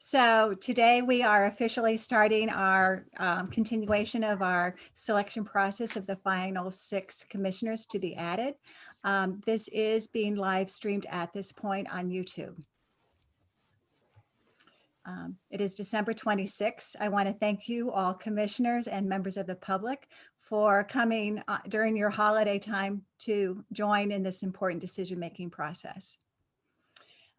So today we are officially starting our continuation of our selection process of the final 6 commissioners to be added. This is being live streamed at this point on YouTube. It is December 26th. I want to thank you all commissioners and members of the public for coming during your holiday time to join in this important decision-making process.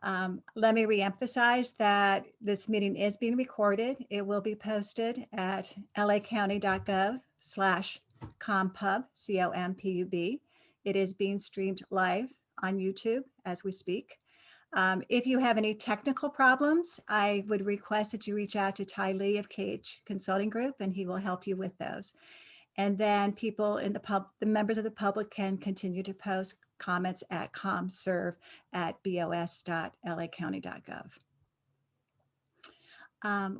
Let me reemphasize that this meeting is being recorded. It will be posted at lacounty.gov/compub, COMPUB. It is being streamed live on YouTube as we speak. If you have any technical problems, I would request that you reach out to Ty Lee of KH Consulting Group, and he will help you with those. And then people in the members of the public can continue to post comments at comserve@bos.lacounty.gov.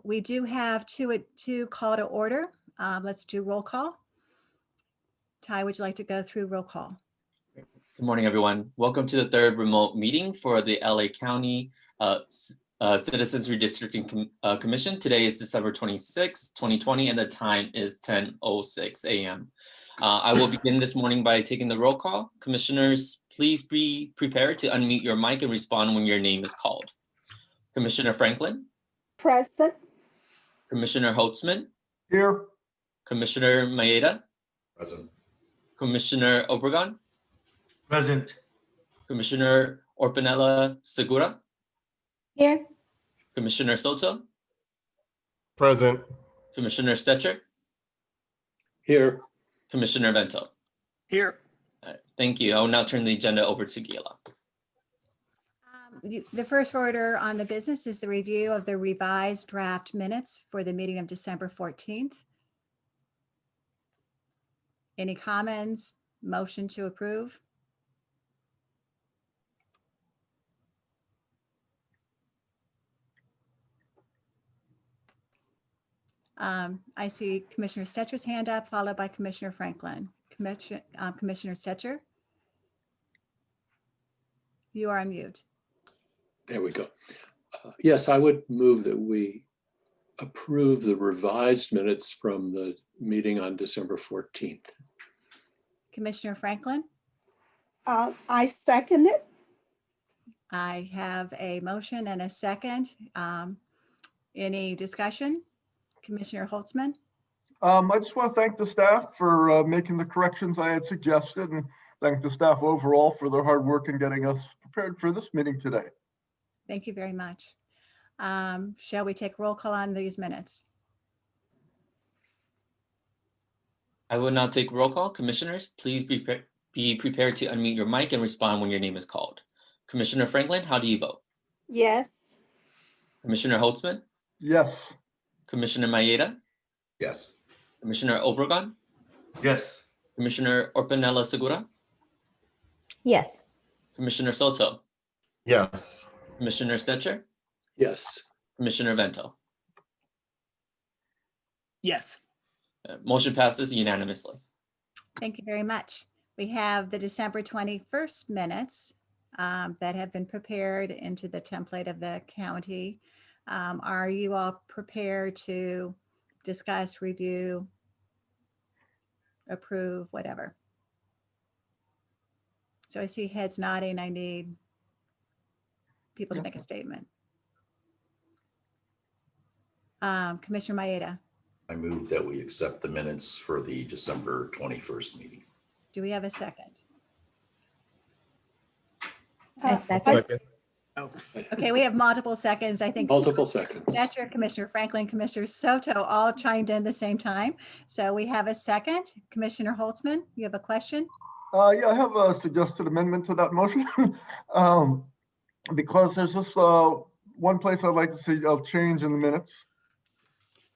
We do have two call to order. Let's do roll call. Ty, would you like to go through roll call? Good morning, everyone. Welcome to the 3rd remote meeting for the LA County Citizens Redistricting Commission. Today is December 26, 2020, and the time is 10:06 a.m. I will begin this morning by taking the roll call. Commissioners, please be prepared to unmute your mic and respond when your name is called. Commissioner Franklin? Present. Commissioner Holtzman? Here. Commissioner Maeda? Present. Commissioner Obregon? Present. Commissioner Orpanella Segura? Here. Commissioner Soto? Present. Commissioner Stetcher? Here. Commissioner Vento? Here. All right, thank you. I will now turn the agenda over to Gila. The first order on the business is the review of the revised draft minutes for the meeting of December 14th. Any comments? Motion to approve? I see Commissioner Stetcher's hand up, followed by Commissioner Franklin. Commissioner Stetcher, you are on mute. There we go. Yes, I would move that we approve the revised minutes from the meeting on December 14th. Commissioner Franklin? I second it. I have a motion and a second. Any discussion? Commissioner Holtzman? I just want to thank the staff for making the corrections I had suggested, and thank the staff overall for their hard work in getting us prepared for this meeting today. Thank you very much. Shall we take roll call on these minutes? I will now take roll call. Commissioners, please be prepared to unmute your mic and respond when your name is called. Commissioner Franklin, how do you vote? Yes. Commissioner Holtzman? Yes. Commissioner Maeda? Yes. Commissioner Obregon? Yes. Commissioner Orpanella Segura? Yes. Commissioner Soto? Yes. Commissioner Stetcher? Yes. Commissioner Vento? Yes. Motion passes unanimously. Thank you very much. We have the December 21st minutes that have been prepared into the template of the county. Are you all prepared to discuss, review, approve, whatever? So I see heads nodding. I need people to make a statement. Commissioner Maeda, I move that we accept the minutes for the December 21st meeting. do we have a second? I second. Okay, we have multiple seconds. I think Multiple seconds. Thatcher, Commissioner Franklin, Commissioner Soto all chimed in at the same time. So we have a second. Commissioner Holtzman, you have a question? Yeah, I have a suggested amendment to that motion. Because there's just one place I'd like to see a change in the minutes.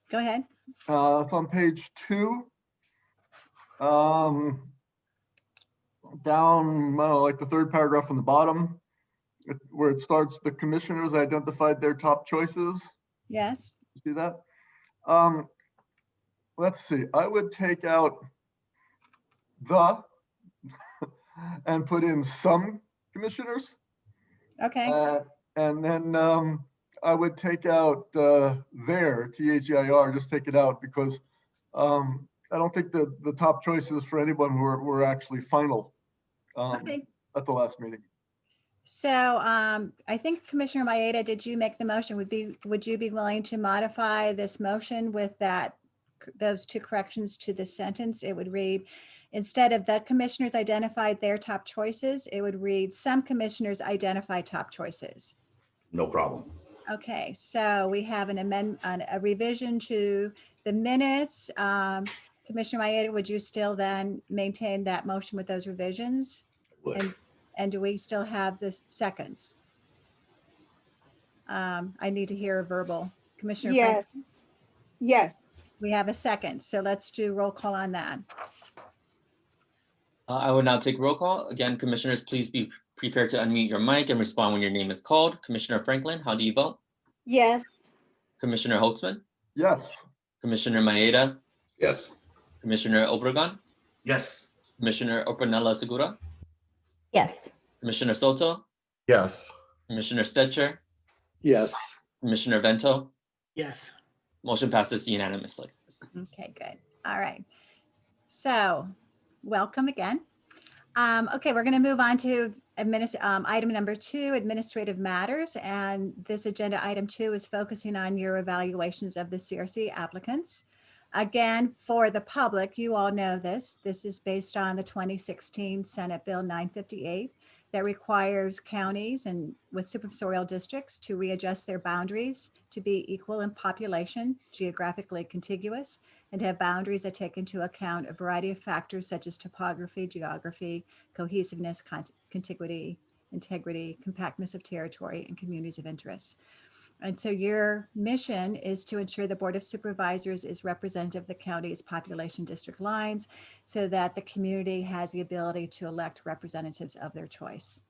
Go ahead. It's on page 2. Down, I don't know, like the 3rd paragraph from the bottom, where it starts, the commissioners identified their top choices. Yes. See that? Let's see, I would take out the and put in some commissioners. Okay. And then I would take out there, THEIR, just take it out because I don't think the top choices for anyone were actually final Okay. at the last meeting. So I think Commissioner Maeda, did you make the motion? Would you be willing to modify this motion with those two corrections to the sentence? It would read, instead of the commissioners identified their top choices, it would read some commissioners identify top choices. No problem. Okay, so we have a revision to the minutes. Commissioner Maeda, would you still then maintain that motion with those revisions? Would. And do we still have the seconds? I need to hear a verbal. Commissioner Franklin? Yes. Yes. We have a second, so let's do roll call on that. I will now take roll call. Again, commissioners, please be prepared to unmute your mic and respond when your name is called. Commissioner Franklin, how do you vote? Yes. Commissioner Holtzman, Yes. Commissioner Maeda, Yes. Commissioner Obregon, Yes. Commissioner Opanella Segura, Yes. Commissioner Soto, Yes. Commissioner Stetcher, Yes. Commissioner Vento. Yes. Motion passes unanimously. Okay, good. All right. So welcome again. Okay, we're going to move on to item number 2, administrative matters. And this agenda item 2 is focusing on your evaluations of the CRC applicants. Again, for the public, you all know this. This is based on the 2016 Senate Bill 958 that requires counties and with supervisorial districts to readjust their boundaries to be equal in population, geographically contiguous, and to have boundaries that take into account a variety of factors such as topography, geography, cohesiveness, contiguity, integrity, compactness of territory, and communities of interest. And so your mission is to ensure the Board of Supervisors is representative of the county's population district lines so that the community has the ability to elect representatives of their choice.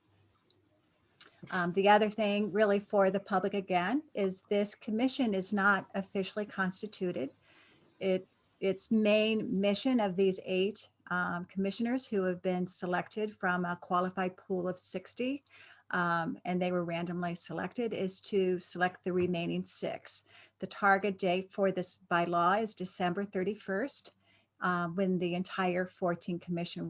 The other thing really for the public again is this commission is not officially constituted. Its main mission of these 8 commissioners who have been selected from a qualified pool of 60 and they were randomly selected is to select the remaining 6. The target date for this by law is December 31st, when the entire 14 commission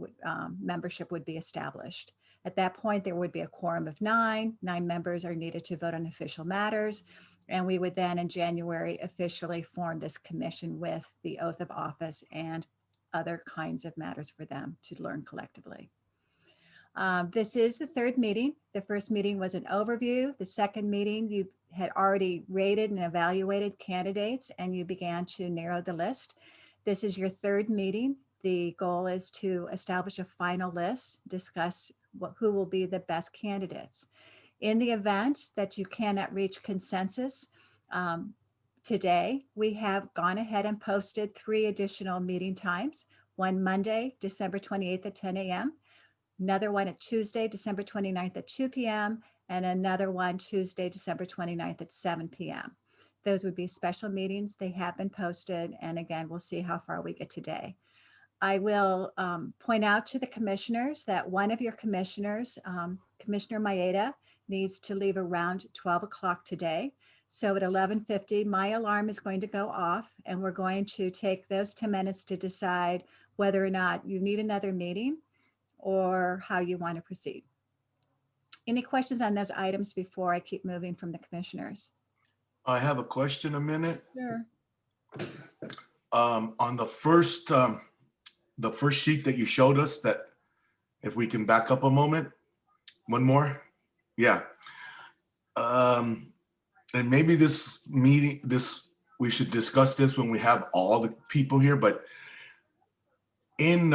membership would be established. At that point, there would be a quorum of 9. 9 members are needed to vote on official matters. And we would then in January officially form this commission with the oath of office and other kinds of matters for them to learn collectively. This is the 3rd meeting. The first meeting was an overview. The second meeting, you had already rated and evaluated candidates and you began to narrow the list. This is your 3rd meeting. The goal is to establish a final list, discuss who will be the best candidates. In the event that you cannot reach consensus today, we have gone ahead and posted 3 additional meeting times. One Monday, December 28th at 10 a.m., another one at Tuesday, December 29th at 2 p.m., and another one Tuesday, December 29th at 7 p.m. Those would be special meetings. They have been posted. And again, we'll see how far we get today. I will point out to the commissioners that one of your commissioners, Commissioner Maeda, needs to leave around 12 o'clock today. So at 11:50, my alarm is going to go off and we're going to take those 10 minutes to decide whether or not you need another meeting or how you want to proceed. Any questions on those items before I keep moving from the commissioners? I have a question a minute. Sure. On the first sheet that you showed us, that if we can back up a moment, one more. Yeah. And maybe this meeting, we should discuss this when we have all the people here, but in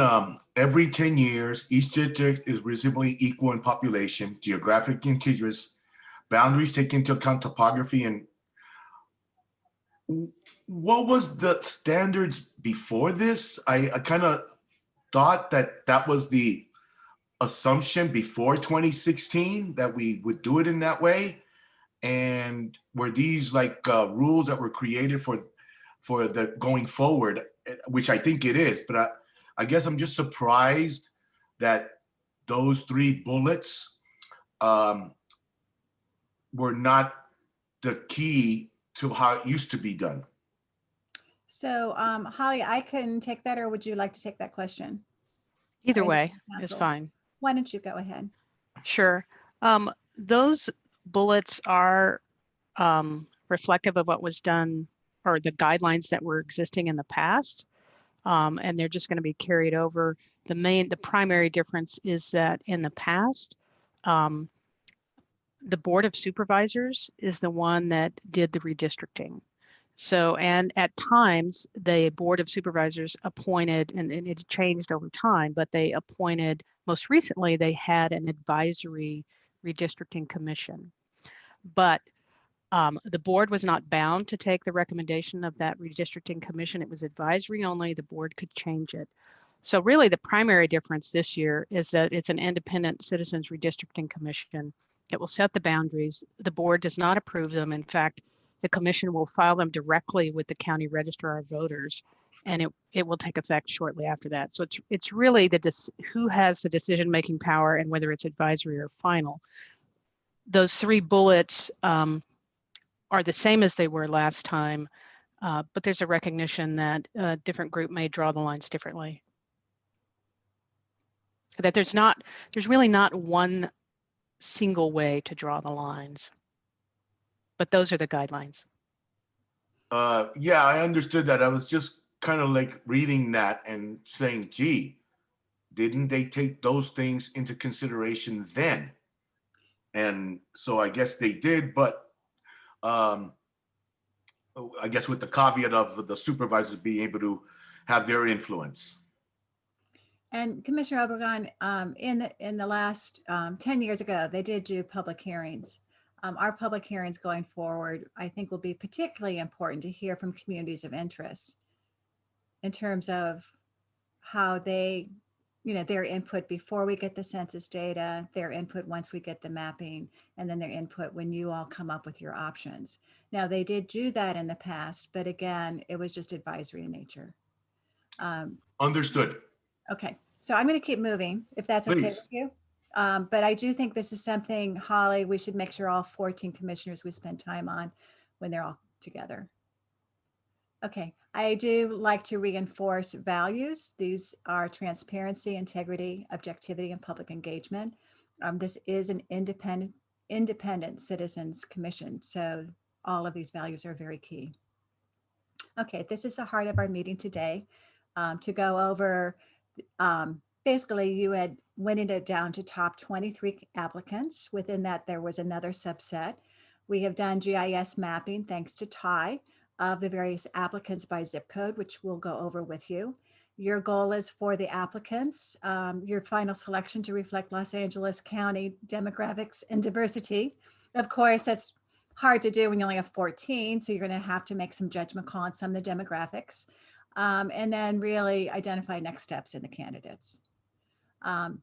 every 10 years, each district is reasonably equal in population, geographic contiguous, boundaries take into account topography. And what was the standards before this? I kind of thought that was the assumption before 2016, that we would do it in that way. And were these like rules that were created for the going forward, which I think it is, but I guess I'm just surprised that those 3 bullets were not the key to how it used to be done. So Holly, I can take that, or would you like to take that question? Either I know way is Council. fine. Why don't you go ahead? Sure. Those bullets are reflective of what was done or the guidelines that were existing in the past. And they're just going to be carried over. The primary difference is that in the past, the Board of Supervisors is the one that did the redistricting. So, and at times the Board of Supervisors appointed, and it changed over time, but they appointed, most recently, they had an advisory redistricting commission. But the board was not bound to take the recommendation of that redistricting commission. It was advisory only. The board could change it. So really the primary difference this year is that it's an independent Citizens Redistricting Commission. It will set the boundaries. The board does not approve them. In fact, the commission will file them directly with the county registrar of voters, and it will take effect shortly after that. So it's really who has the decision-making power and whether it's advisory or final. Those three bullets are the same as they were last time, but there's a recognition that a different group may draw the lines differently. That there's really not one single way to draw the lines, but those are the guidelines. Yeah, I understood that. I was just kind of like reading that and saying, gee, didn't they take those things into consideration then? And so I guess they did, but I guess with the caveat of the supervisors being able to have their influence. And Commissioner Obregon, in the last 10 years ago, they did do public hearings. Our public hearings going forward, I think, will be particularly important to hear from communities of interest in terms of how they, their input before we get the census data, their input once we get the mapping, and then their input when you all come up with your options. Now, they did do that in the past, but again, it was just advisory in nature. Understood. Okay, so I'm going to keep moving if that's okay Please. with you. But I do think this is something, Holly, we should make sure all 14 commissioners we spend time on when they're all together. Okay, I do like to reinforce values. These are transparency, integrity, objectivity, and public engagement. This is an independent citizens commission, so all of these values are very key. Okay, this is the heart of our meeting today, to go over basically, you had winning it down to top 23 applicants. Within that, there was another subset. We have done GIS mapping, thanks to Ty, of the various applicants by zip code, which we'll go over with you. Your goal is for the applicants, your final selection to reflect Los Angeles County demographics and diversity. Of course, that's hard to do when you only have 14, so you're going to have to make some judgment call on some of the demographics. And then really identify next steps in the candidates.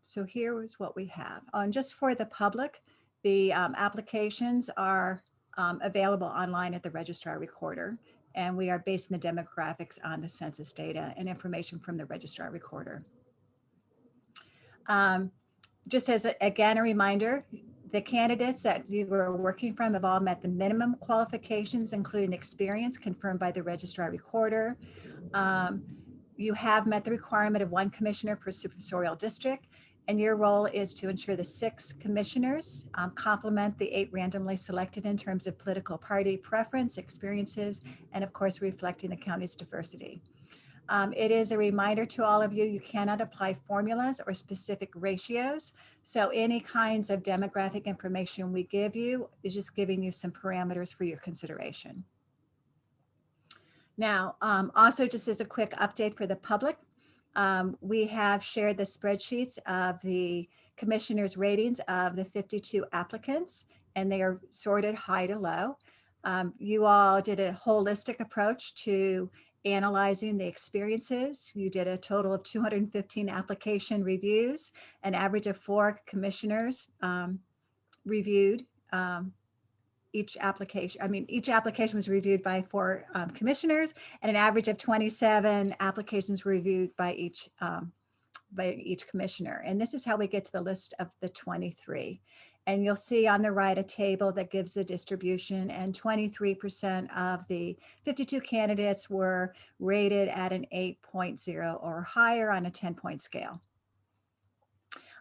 So here is what we have. And just for the public, the applications are available online at the Registrar-Recorder, and we are basing the demographics on the census data and information from the Registrar-Recorder. Just as again, a reminder, the candidates that you were working from have all met the minimum qualifications, including experience confirmed by the Registrar-Recorder. You have met the requirement of 1 commissioner per supervisorial district, and your role is to ensure the 6 commissioners complement the 8 randomly selected in terms of political party preference, experiences, and of course, reflecting the county's diversity. It is a reminder to all of you, you cannot apply formulas or specific ratios. So any kinds of demographic information we give you is just giving you some parameters for your consideration. Now, also just as a quick update for the public, we have shared the spreadsheets of the commissioners' ratings of the 52 applicants, and they are sorted high to low. You all did a holistic approach to analyzing the experiences. You did a total of 215 application reviews, an average of 4 commissioners reviewed each application. Each application was reviewed by 4 commissioners, and an average of 27 applications were reviewed by each commissioner. And this is how we get to the list of the 23. And you'll see on the right a table that gives the distribution, and 23% of the 52 candidates were rated at an 8.0 or higher on a 10-point scale.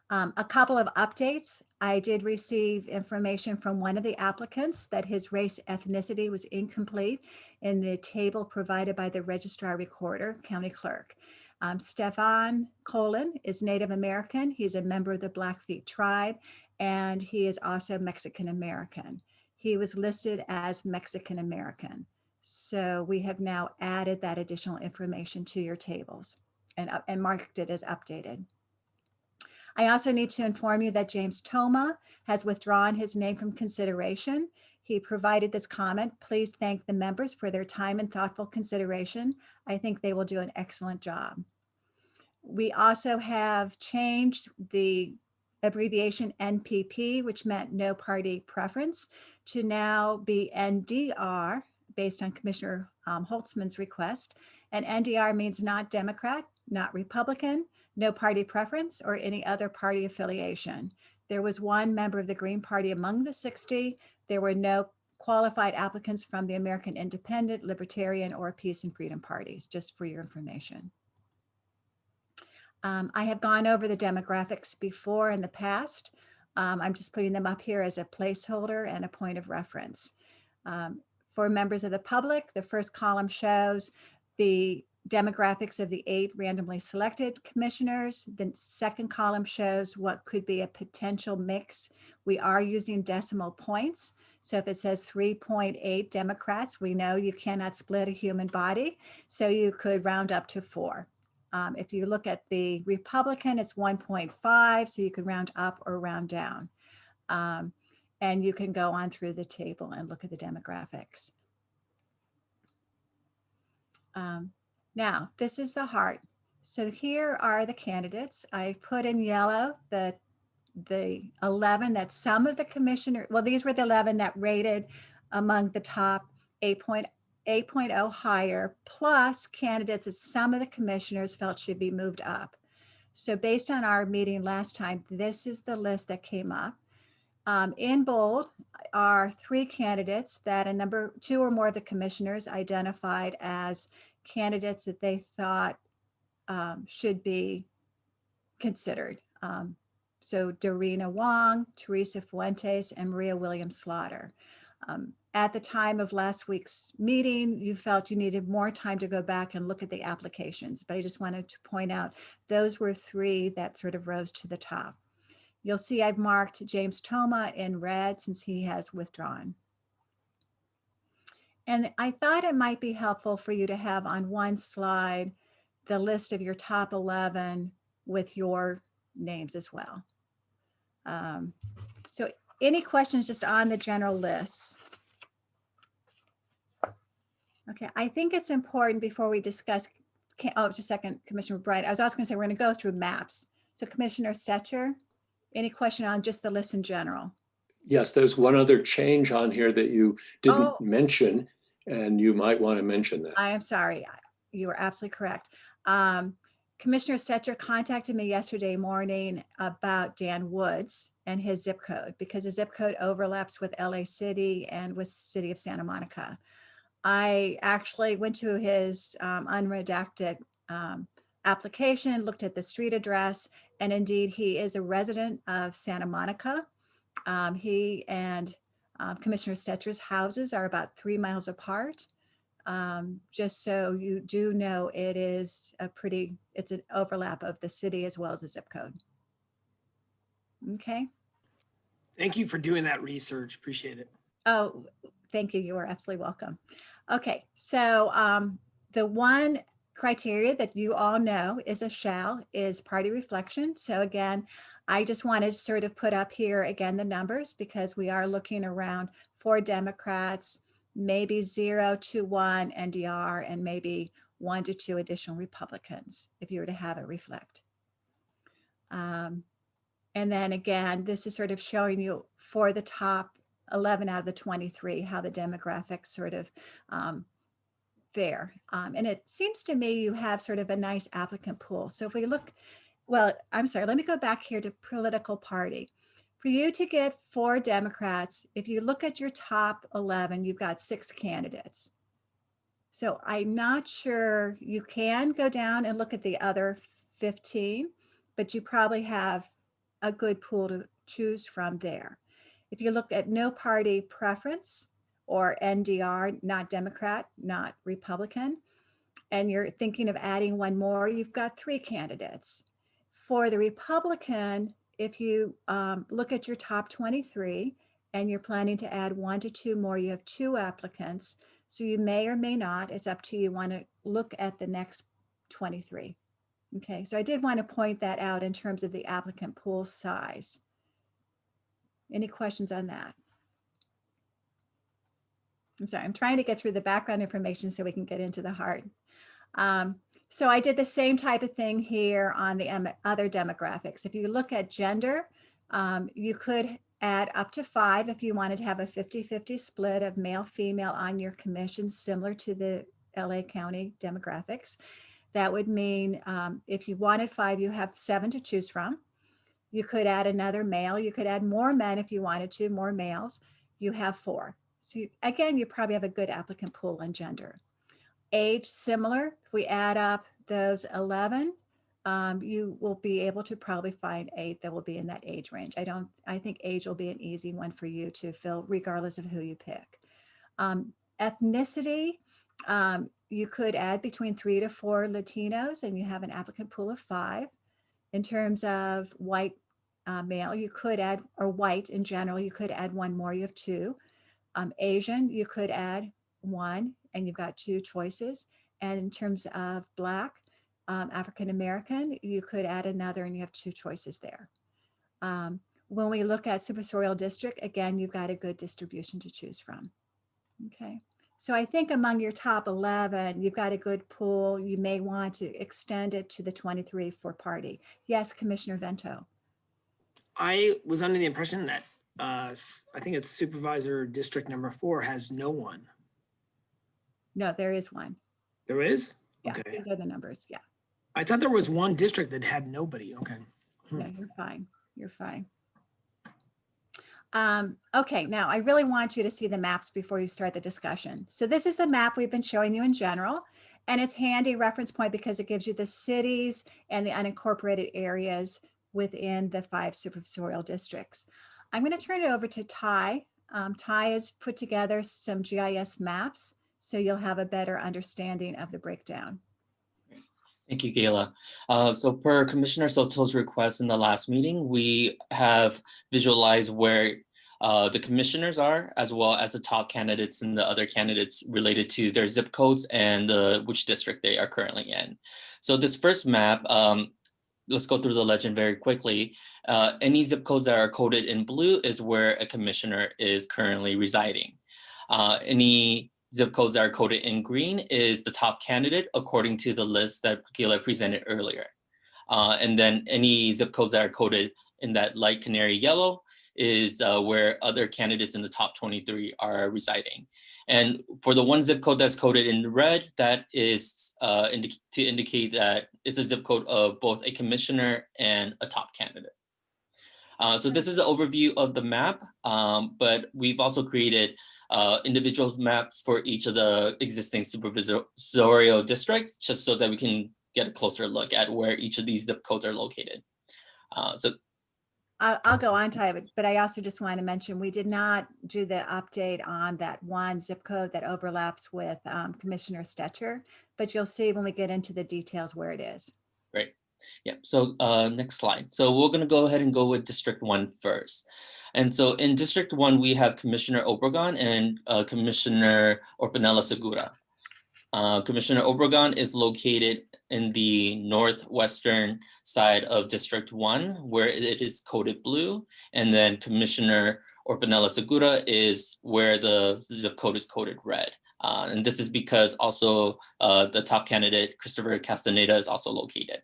A couple of updates. I did receive information from one of the applicants that his race ethnicity was incomplete in the table provided by the Registrar-Recorder, County Clerk. Stefan Colin is Native American. He's a member of the Blackfeet tribe, and he is also Mexican American. He was listed as Mexican American. So we have now added that additional information to your tables and marked it as updated. I also need to inform you that James Toma has withdrawn his name from consideration. He provided this comment. Please thank the members for their time and thoughtful consideration. I think they will do an excellent job. We also have changed the abbreviation NPP, which meant no party preference, to now be NDR based on Commissioner Holtzman's request. And NDR means not Democrat, not Republican, no party preference, or any other party affiliation. There was one member of the Green Party among the 60. There were no qualified applicants from the American Independent, Libertarian, or Peace and Freedom parties, just for your information. I have gone over the demographics before in the past. I'm just putting them up here as a placeholder and a point of reference. For members of the public, the first column shows the demographics of the 8 randomly selected commissioners. The second column shows what could be a potential mix. We are using decimal points. So if it says 3.8 Democrats, we know you cannot split a human body. So you could round up to 4. If you look at the Republican, it's 1.5. So you can round up or round down. And you can go on through the table and look at the demographics. Now, this is the heart. So here are the candidates. I put in yellow the 11 that some of the commissioner, well, these were the 11 that rated among the top 8.0 higher, plus candidates that some of the commissioners felt should be moved up. So based on our meeting last time, this is the list that came up. In bold are 3 candidates that a number 2 or more of the commissioners identified as candidates that they thought should be considered. So Dorina Wong, Teresa Fuentes, and Maria Williams Slaughter. At the time of last week's meeting, you felt you needed more time to go back and look at the applications, but I just wanted to point out those were 3 that sort of rose to the top. You'll see I've marked James Toma in red since he has withdrawn. And I thought it might be helpful for you to have on one slide the list of your top 11 with your names as well. So any questions just on the general list? Okay, I think it's important before we discuss, oh, just a second, Commissioner Bright. I was also going to say we're going to go through maps. So Commissioner Stetcher, any question on just the list in general? Yes, there's one other change on here that you didn't mention, and you might want to mention that. I am sorry. You are absolutely correct. Commissioner Stetcher contacted me yesterday morning about Dan Woods and his zip code, because his zip code overlaps with LA City and with City of Santa Monica. I actually went to his unredacted application, looked at the street address, and indeed he is a resident of Santa Monica. He and Commissioner Stetcher's houses are about 3 miles apart. Just so you do know, it is it's an overlap of the city as well as the zip code. Okay. Thank you for doing that research. Appreciate it. Oh, thank you. You are absolutely welcome. Okay, so the one criteria that you all know is is party reflection. So again, I just wanted to sort of put up here again the numbers, because we are looking around 4 Democrats, maybe 0 to 1 NDR, and maybe 1 to 2 additional Republicans, if you were to have it reflect. And then again, this is sort of showing you for the top 11 out of the 23, how the demographics sort of fare. And it seems to me you have sort of a nice applicant pool. So if we look, well, I'm sorry, let me go back here to political party. For you to get 4 Democrats, if you look at your top 11, you've got 6 candidates. So I'm not sure, you can go down and look at the other 15, but you probably have a good pool to choose from there. If you look at no party preference or NDR, not Democrat, not Republican, and you're thinking of adding one more, you've got 3 candidates. For the Republican, if you look at your top 23 and you're planning to add 1 to 2 more, you have 2 applicants. So you may or may not, it's up to you, want to look at the next 23. Okay, so I did want to point that out in terms of the applicant pool size. Any questions on that? I'm sorry, I'm trying to get through the background information so we can get into the heart. So I did the same type of thing here on the other demographics. If you look at gender, you could add up to 5 if you wanted to have a 50-50 split of male, female on your commission, similar to the LA County demographics. That would mean if you wanted 5, you have 7 to choose from. You could add another male. You could add more men if you wanted to, more males. You have 4. So again, you probably have a good applicant pool on gender. Age, similar. If we add up those 11, you will be able to probably find 8 that will be in that age range. I think age will be an easy one for you to fill regardless of who you pick. Ethnicity, you could add between 3 to 4 Latinos and you have an applicant pool of 5. In terms of white male, you could add, or white in general, you could add 1 more, you have 2. Asian, you could add 1 and you've got 2 choices. And in terms of Black, African American, you could add another and you have 2 choices there. When we look at supersorial district, again, you've got a good distribution to choose from. Okay, so I think among your top 11, you've got a good pool. You may want to extend it to the 23 for party. Yes, Commissioner Vento. I was under the impression that I think it's supervisor district number 4 has no one. No, there is one. There is? Yeah, Okay. these are the numbers. Yeah. I thought there was one district that had nobody. Okay. No, you're fine. You're fine. Okay, now I really want you to see the maps before you start the discussion. So this is the map we've been showing you in general, and it's handy reference point because it gives you the cities and the unincorporated areas within the 5 supersorial districts. I'm going to turn it over to Ty. Ty has put together some GIS maps, so you'll have a better understanding of the breakdown. Thank you, Gayla. So per Commissioner Soto's request in the last meeting, we have visualized where the commissioners are, as well as the top candidates and the other candidates related to their zip codes and which district they are currently in. So this first map, let's go through the legend very quickly. Any zip codes that are coded in blue is where a commissioner is currently residing. Any zip codes that are coded in green is the top candidate according to the list that Gayla presented earlier. And then any zip codes that are coded in that light canary yellow is where other candidates in the top 23 are residing. And for the one zip code that's coded in red, that is to indicate that it's a zip code of both a commissioner and a top candidate. So this is an overview of the map, but we've also created individuals maps for each of the existing supervisorial districts, just so that we can get a closer look at where each of these zip codes are located. So I'll go on, Ty, but I also just want to mention, we did not do the update on that one zip code that overlaps with Commissioner Stetcher, but you'll see when we get into the details where it is. great. Yeah, so next slide. So we're going to go ahead and go with District 1 first. And so in District 1, we have Commissioner Obregon and Commissioner Orpanela Segura. Commissioner Obregon is located in the northwestern side of District 1, where it is coded blue. And then Commissioner Orpanela Segura is where the zip code is coded red. And this is because also the top candidate, Christopher Castaneda, is also located.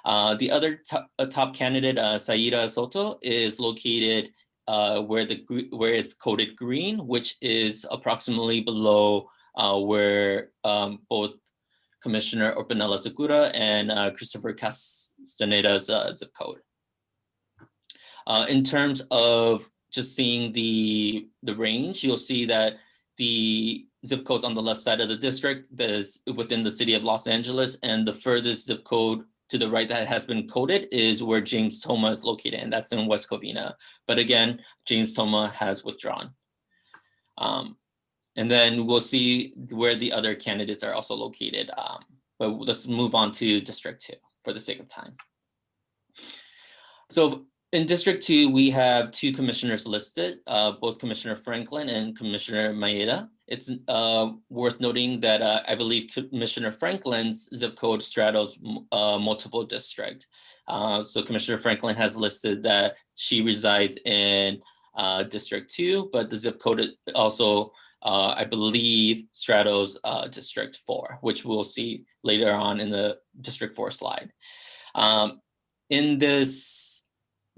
The other top candidate, Saida Soto, is located where it's coded green, which is approximately below where both Commissioner Orpanela Segura and Christopher Castaneda's zip code. In terms of just seeing the range, you'll see that the zip codes on the left side of the district that is within the city of Los Angeles, and the furthest zip code to the right that has been coded is where James Toma is located, and that's in West Covina. But again, James Toma has withdrawn. And then we'll see where the other candidates are also located. But let's move on to District 2 for the sake of time. So in District 2, we have 2 commissioners listed, both Commissioner Franklin and Commissioner Maeda. It's worth noting that I believe Commissioner Franklin's zip code straddles multiple districts. So Commissioner Franklin has listed that she resides in District 2, but the zip code also, I believe, straddles District 4, which we'll see later on in the District 4 slide. In this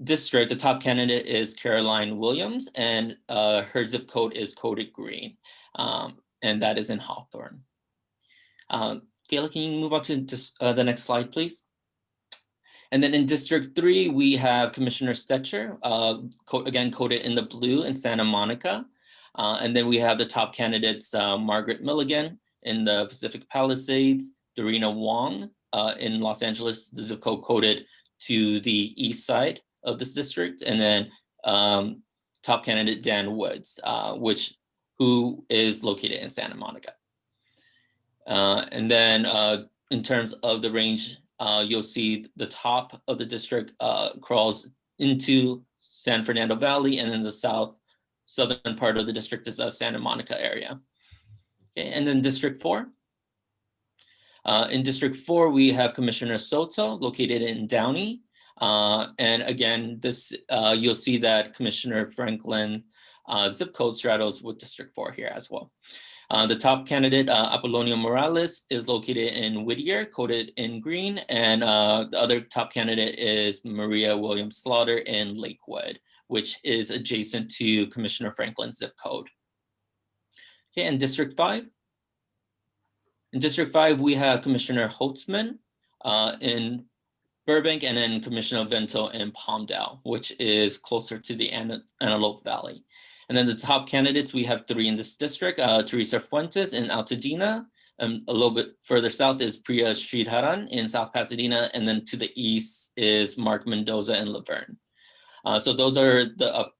district, the top candidate is Carolyn Williams, and her zip code is coded green, and that is in Hawthorne. Kayla, can you move on to just the next slide, please? And then in District 3, we have Commissioner Stetcher, again coded in the blue in Santa Monica. And then we have the top candidates, Margaret Milligan in the Pacific Palisades, Dorina Wong in Los Angeles, the zip code coded to the east side of this district, and then top candidate Dan Woods, who is located in Santa Monica. And then in terms of the range, you'll see the top of the district crawls into San Fernando Valley, and then the southern part of the district is Santa Monica area. Okay, and then District 4. In District 4, we have Commissioner Soto located in Downey. And again, this you'll see that Commissioner Franklin zip code straddles with District 4 here as well. The top candidate, Apollonio Morales, is located in Whittier, coded in green, and the other top candidate is Maria Williams Slaughter in Lakewood, which is adjacent to Commissioner Franklin's zip code. Okay, and District 5. In District 5, we have Commissioner Holtzman in Burbank, and then Commissioner Vento in Palmdale, which is closer to the Antelope Valley. And then the top candidates, we have 3 in this district, Teresa Fuentes in Altadena. A little bit further south is Priya Sridharan in South Pasadena. And then to the east is Mark Mendoza in Laverne. So those are the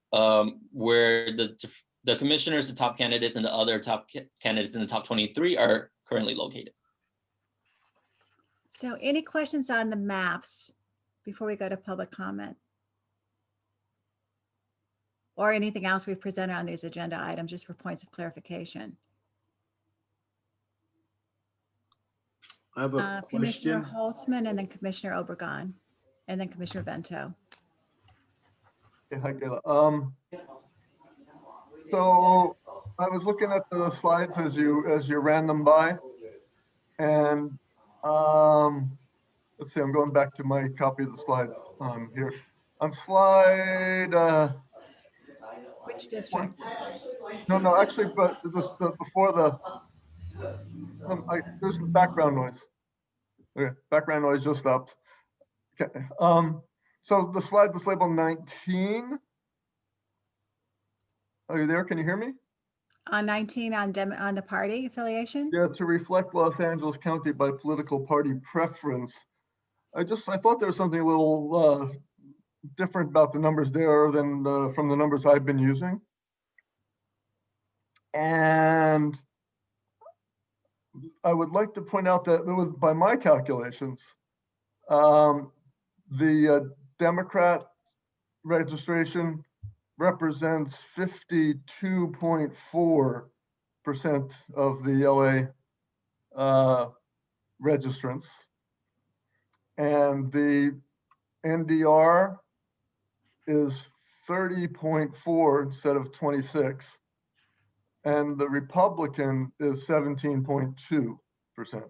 where the commissioners, the top candidates, and the other top candidates in the top 23 are currently located. So any questions on the maps before we go to public comment? Or anything else we've presented on these agenda items, just for points of clarification? I have a Commissioner question. Holtzman, and then Commissioner Obregon, and then Commissioner Vento. Okay, hi, Kayla. So I was looking at the slides as you ran them by, and let's see, I'm going back to my copy of the slides here. On slide, Which district? no, actually, but before there's background noise. Okay, background noise just stopped. Okay, so the slide that's labeled 19. Are you there? Can you hear me? On 19 on the party affiliation? Yeah, to reflect Los Angeles County by political party preference. I thought there was something a little different about the numbers there than from the numbers I've been using. And I would like to point out that by my calculations, the Democrat registration represents 52.4% of the LA registrants. And the NDR is 30.4 instead of 26. And the Republican is 17.2%.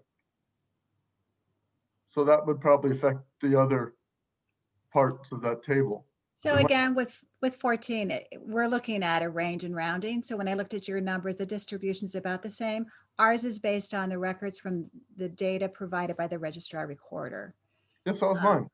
So that would probably affect the other parts of that table. So again, with 14, we're looking at a range and rounding. So when I looked at your numbers, the distribution is about the same. Ours is based on the records from the data provided by the Registrar-Recorder. Yes, that was mine.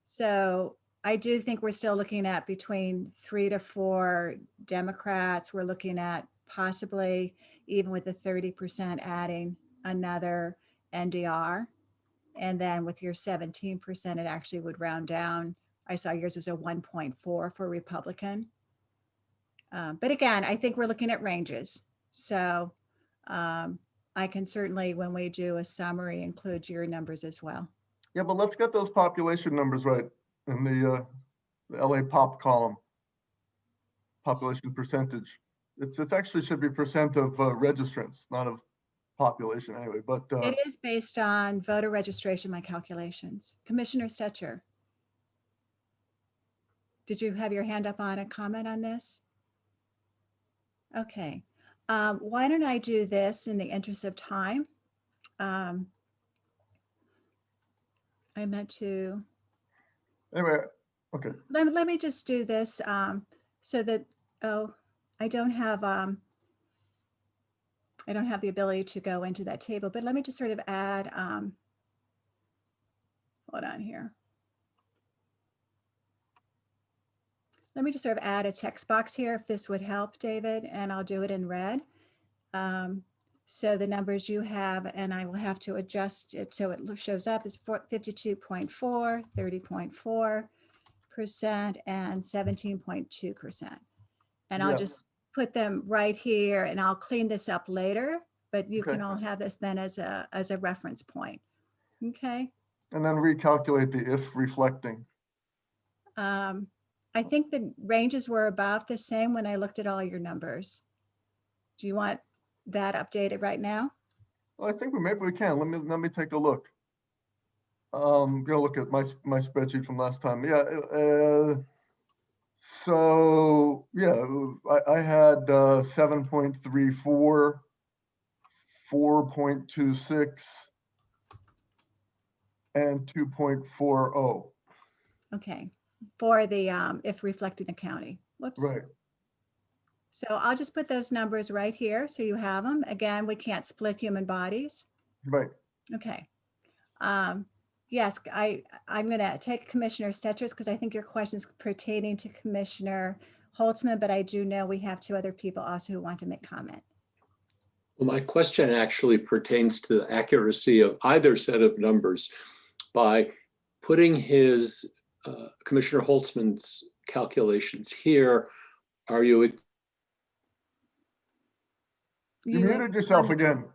So I do think we're still looking at between 3 to 4 Democrats. We're looking at possibly, even with the 30%, adding another NDR. And then with your 17%, it actually would round down. I saw yours was a 1.4 for Republican. But again, I think we're looking at ranges. So I can certainly, when we do a summary, include your numbers as well. Yeah, but let's get those population numbers right in the LA pop column. Population percentage. It's actually should be percent of registrants, not of population anyway, but It is based on voter registration, my calculations. Commissioner Stetcher. Did you have your hand up on a comment on this? Okay. Why don't I do this in the interest of time? I meant to. anyway, okay. Let me just do this so that, I don't have the ability to go into that table, but let me just sort of add, hold on here. Let me just sort of add a text box here if this would help, David, and I'll do it in red. So the numbers you have, and I will have to adjust it so it shows up is 52.4, 30.4%, and 17.2%. And I'll Yeah. just put them right here and I'll clean this up later, but you Okay. can all have this then as a reference point. Okay. And then recalculate the if reflecting. I think the ranges were about the same when I looked at all your numbers. Do you want that updated right now? Well, I think maybe we can. Let me take a look. Gonna look at my spreadsheet from last time. Yeah. So yeah, I had 7.34, 4.26, and 2.40. Okay. For the if reflecting the county. Whoops. Right. So I'll just put those numbers right here so you have them. Again, we can't split human bodies. Right. Okay. Yes, I'm going to take Commissioner Stetcher's because I think your question is pertaining to Commissioner Holtzman, but I do know we have 2 other people also who want to make comment. Well, my question actually pertains to the accuracy of either set of numbers. By putting his Commissioner Holtzman's calculations here, are you? You muted yourself again.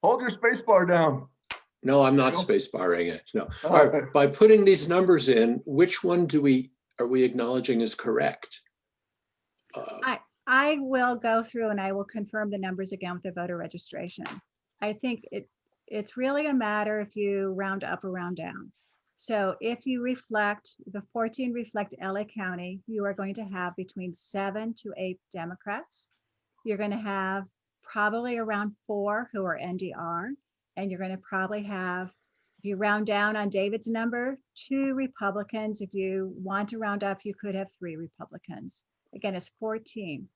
Hold your space bar down. No, I'm not No? space barring it. No. All All right, right. by putting these numbers in, which one are we acknowledging is correct? I will go through and I will confirm the numbers again with the voter registration. I think it's really a matter if you round up or round down. So if you reflect, the 14 reflect LA County, you are going to have between 7 to 8 Democrats. You're going to have probably around 4 who are NDR, and you're going to probably have, if you round down on David's number, 2 Republicans. If you want to round up, you could have 3 Republicans. Again, it's 14.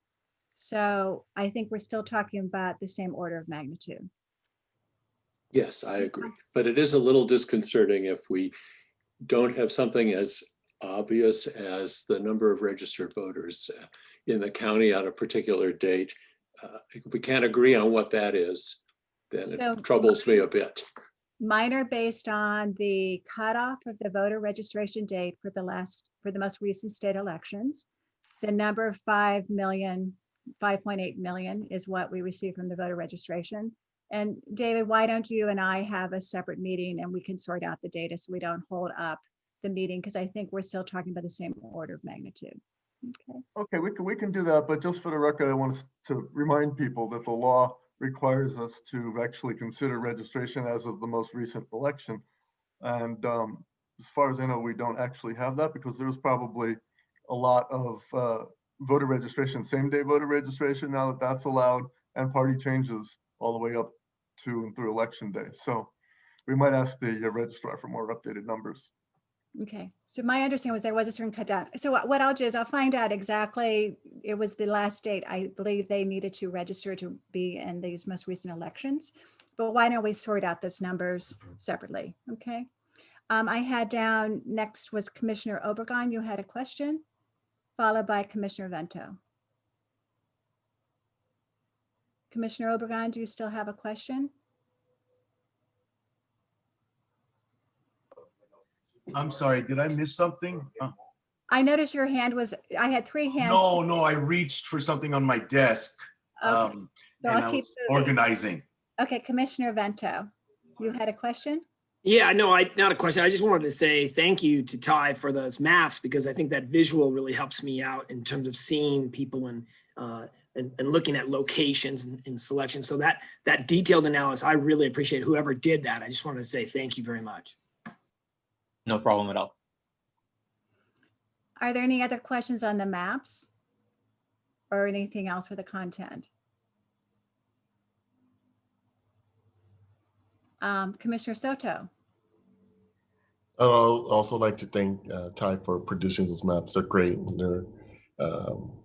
So I think we're still talking about the same order of magnitude. Yes, I agree. But it is a little disconcerting if we don't have something as obvious as the number of registered voters in the county on a particular date. If we can't agree on what that is, then it troubles me a bit. Mine are based on the cutoff of the voter registration date for the most recent state elections. The number of 5.8 million is what we received from the voter registration. And David, why don't you and I have a separate meeting and we can sort out the data so we don't hold up the meeting, because I think we're still talking about the same order of magnitude. Okay. Okay, we can do that, but just for the record, I want to remind people that the law requires us to actually consider registration as of the most recent election. And as far as I know, we don't actually have that because there's probably a lot of voter registration, same day voter registration now that that's allowed, and party changes all the way up to and through election day. So we might ask the registrar for more updated numbers. Okay, so my understanding was there was a certain cut down. So what I'll do is I'll find out exactly, it was the last date I believe they needed to register to be in these most recent elections. But why don't we sort out those numbers separately, okay? I had down next was Commissioner Obregon. You had a question, followed by Commissioner Vento. Commissioner Obregon, do you still have a question? I'm sorry, did I miss something? I noticed your hand was, I had three hands. No, I reached for something on my desk. Okay, so And I'll I keep was moving. organizing. Okay, Commissioner Vento, you had a question? Yeah, no, not a question. I just wanted to say thank you to Ty for those maps, because I think that visual really helps me out in terms of seeing people and looking at locations and selection. So that detailed analysis, I really appreciate whoever did that. I just wanted to say thank you very much. No problem at all. Are there any other questions on the maps? Or anything else for the content? Commissioner Soto. I'd also like to thank Ty for producing those maps. They're great. And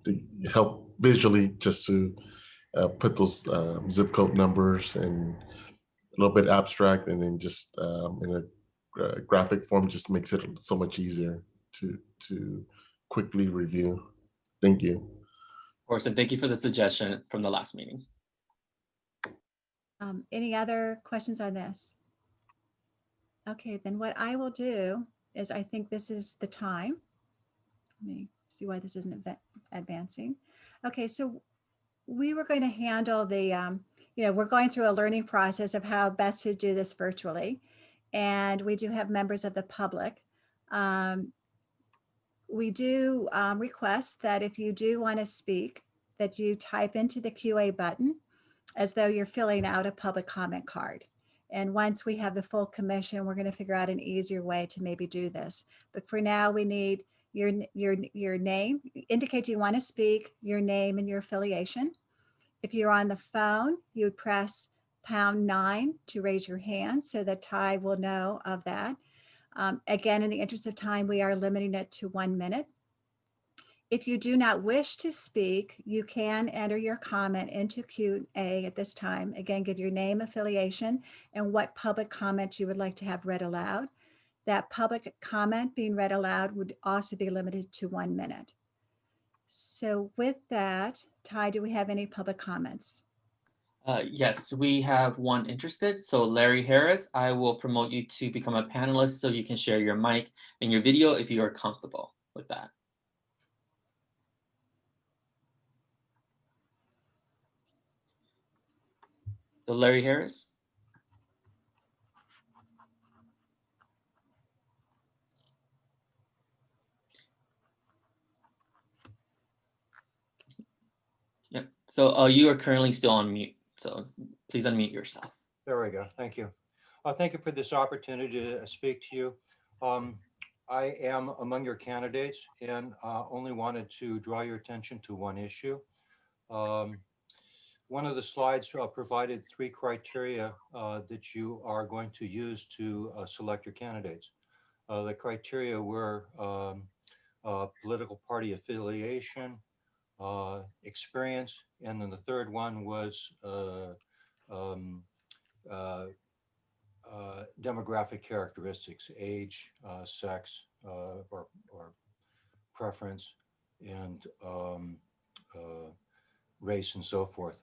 they help visually just to put those zip code numbers and a little bit abstract, and then just in a graphic form just makes it so much easier to quickly review. Thank you. Of course, and thank you for the suggestion from the last meeting. Any other questions on this? Okay, then what I will do is, I think this is the time. Let me see why this isn't advancing. Okay, so we were going to handle the, we're going through a learning process of how best to do this virtually. And we do have members of the public. We do request that if you do want to speak, that you type into the QA button as though you're filling out a public comment card. And once we have the full commission, we're going to figure out an easier way to maybe do this. But for now, we need your name, indicate you want to speak, your name and your affiliation. If you're on the phone, you would press #9 to raise your hand so that Ty will know of that. Again, in the interest of time, we are limiting it to 1 minute. If you do not wish to speak, you can enter your comment into Q&A at this time. Again, give your name, affiliation, and what public comment you would like to have read aloud. That public comment being read aloud would also be limited to 1 minute. So with that, Ty, do we have any public comments? Yes, we have one interested. So Larry Harris, I will promote you to become a panelist so you can share your mic and your video if you are comfortable with that. So Larry Harris. Yep. So you are currently still on mute. So please unmute yourself. There we go. Thank you. Thank you for this opportunity to speak to you. I am among your candidates and only wanted to draw your attention to one issue. One of the slides provided 3 criteria that you are going to use to select your candidates. The criteria were political party affiliation, experience, and then the third one was demographic characteristics, age, sex, or preference, and race, and so forth.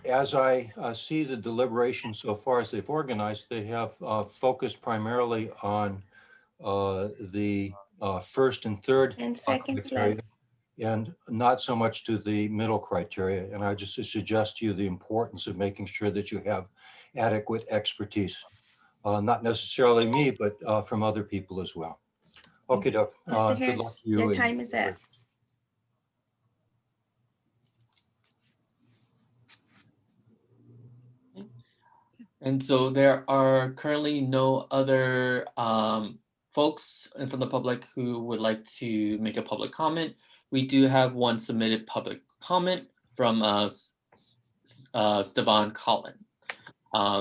As I see the deliberations so far as they've organized, they have focused primarily on the first and third And seconds criteria, left. and not so much to the middle criteria. And I just suggest to you the importance of making sure that you have adequate expertise, not necessarily me, but from other people as well. Okay, Doc. Mr. Good luck Harris, to you. your and- time is up. And so there are currently no other folks from the public who would like to make a public comment. We do have one submitted public comment from Stevan Collin.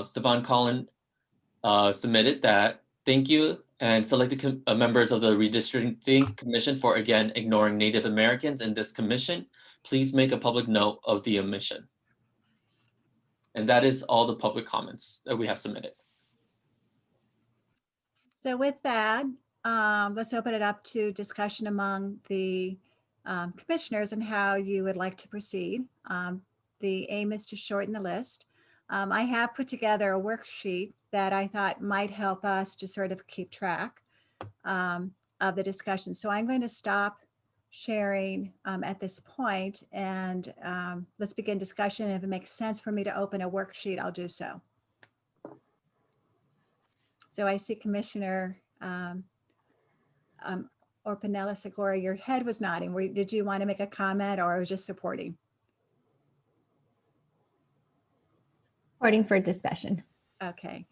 Stevan Collin submitted that, thank you, and selected members of the Redistricting Commission for again ignoring Native Americans in this commission. Please make a public note of the omission. And that is all the public comments that we have submitted. So with that, let's open it up to discussion among the commissioners and how you would like to proceed. The aim is to shorten the list. I have put together a worksheet that I thought might help us to sort of keep track of the discussion. So I'm going to stop sharing at this point, and let's begin discussion. If it makes sense for me to open a worksheet, I'll do so. So I see Commissioner Orpanella Segura, your head was nodding. Did you want to make a comment or was just supporting? Supporting for discussion. Okay.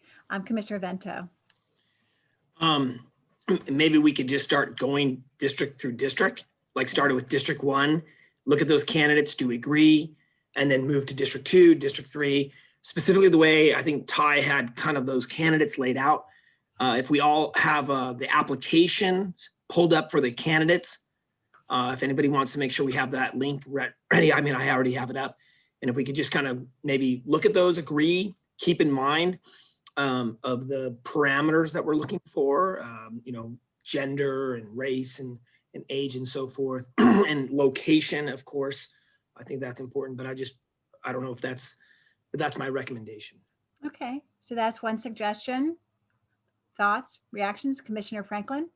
Commissioner Vento. Maybe we could just start going district through district, like started with District 1, look at those candidates, do we agree? And then move to District 2, District 3, specifically the way I think Ty had kind of those candidates laid out. If we all have the applications pulled up for the candidates, if anybody wants to make sure we have that link ready, I mean, I already have it up. And if we could just kind of maybe look at those, agree, keep in mind of the parameters that we're looking for, you know, gender and race and age and so forth, and location, of course. I think that's important, but I don't know if that's my recommendation. Okay, so that's one suggestion. Thoughts, reactions, Commissioner Franklin?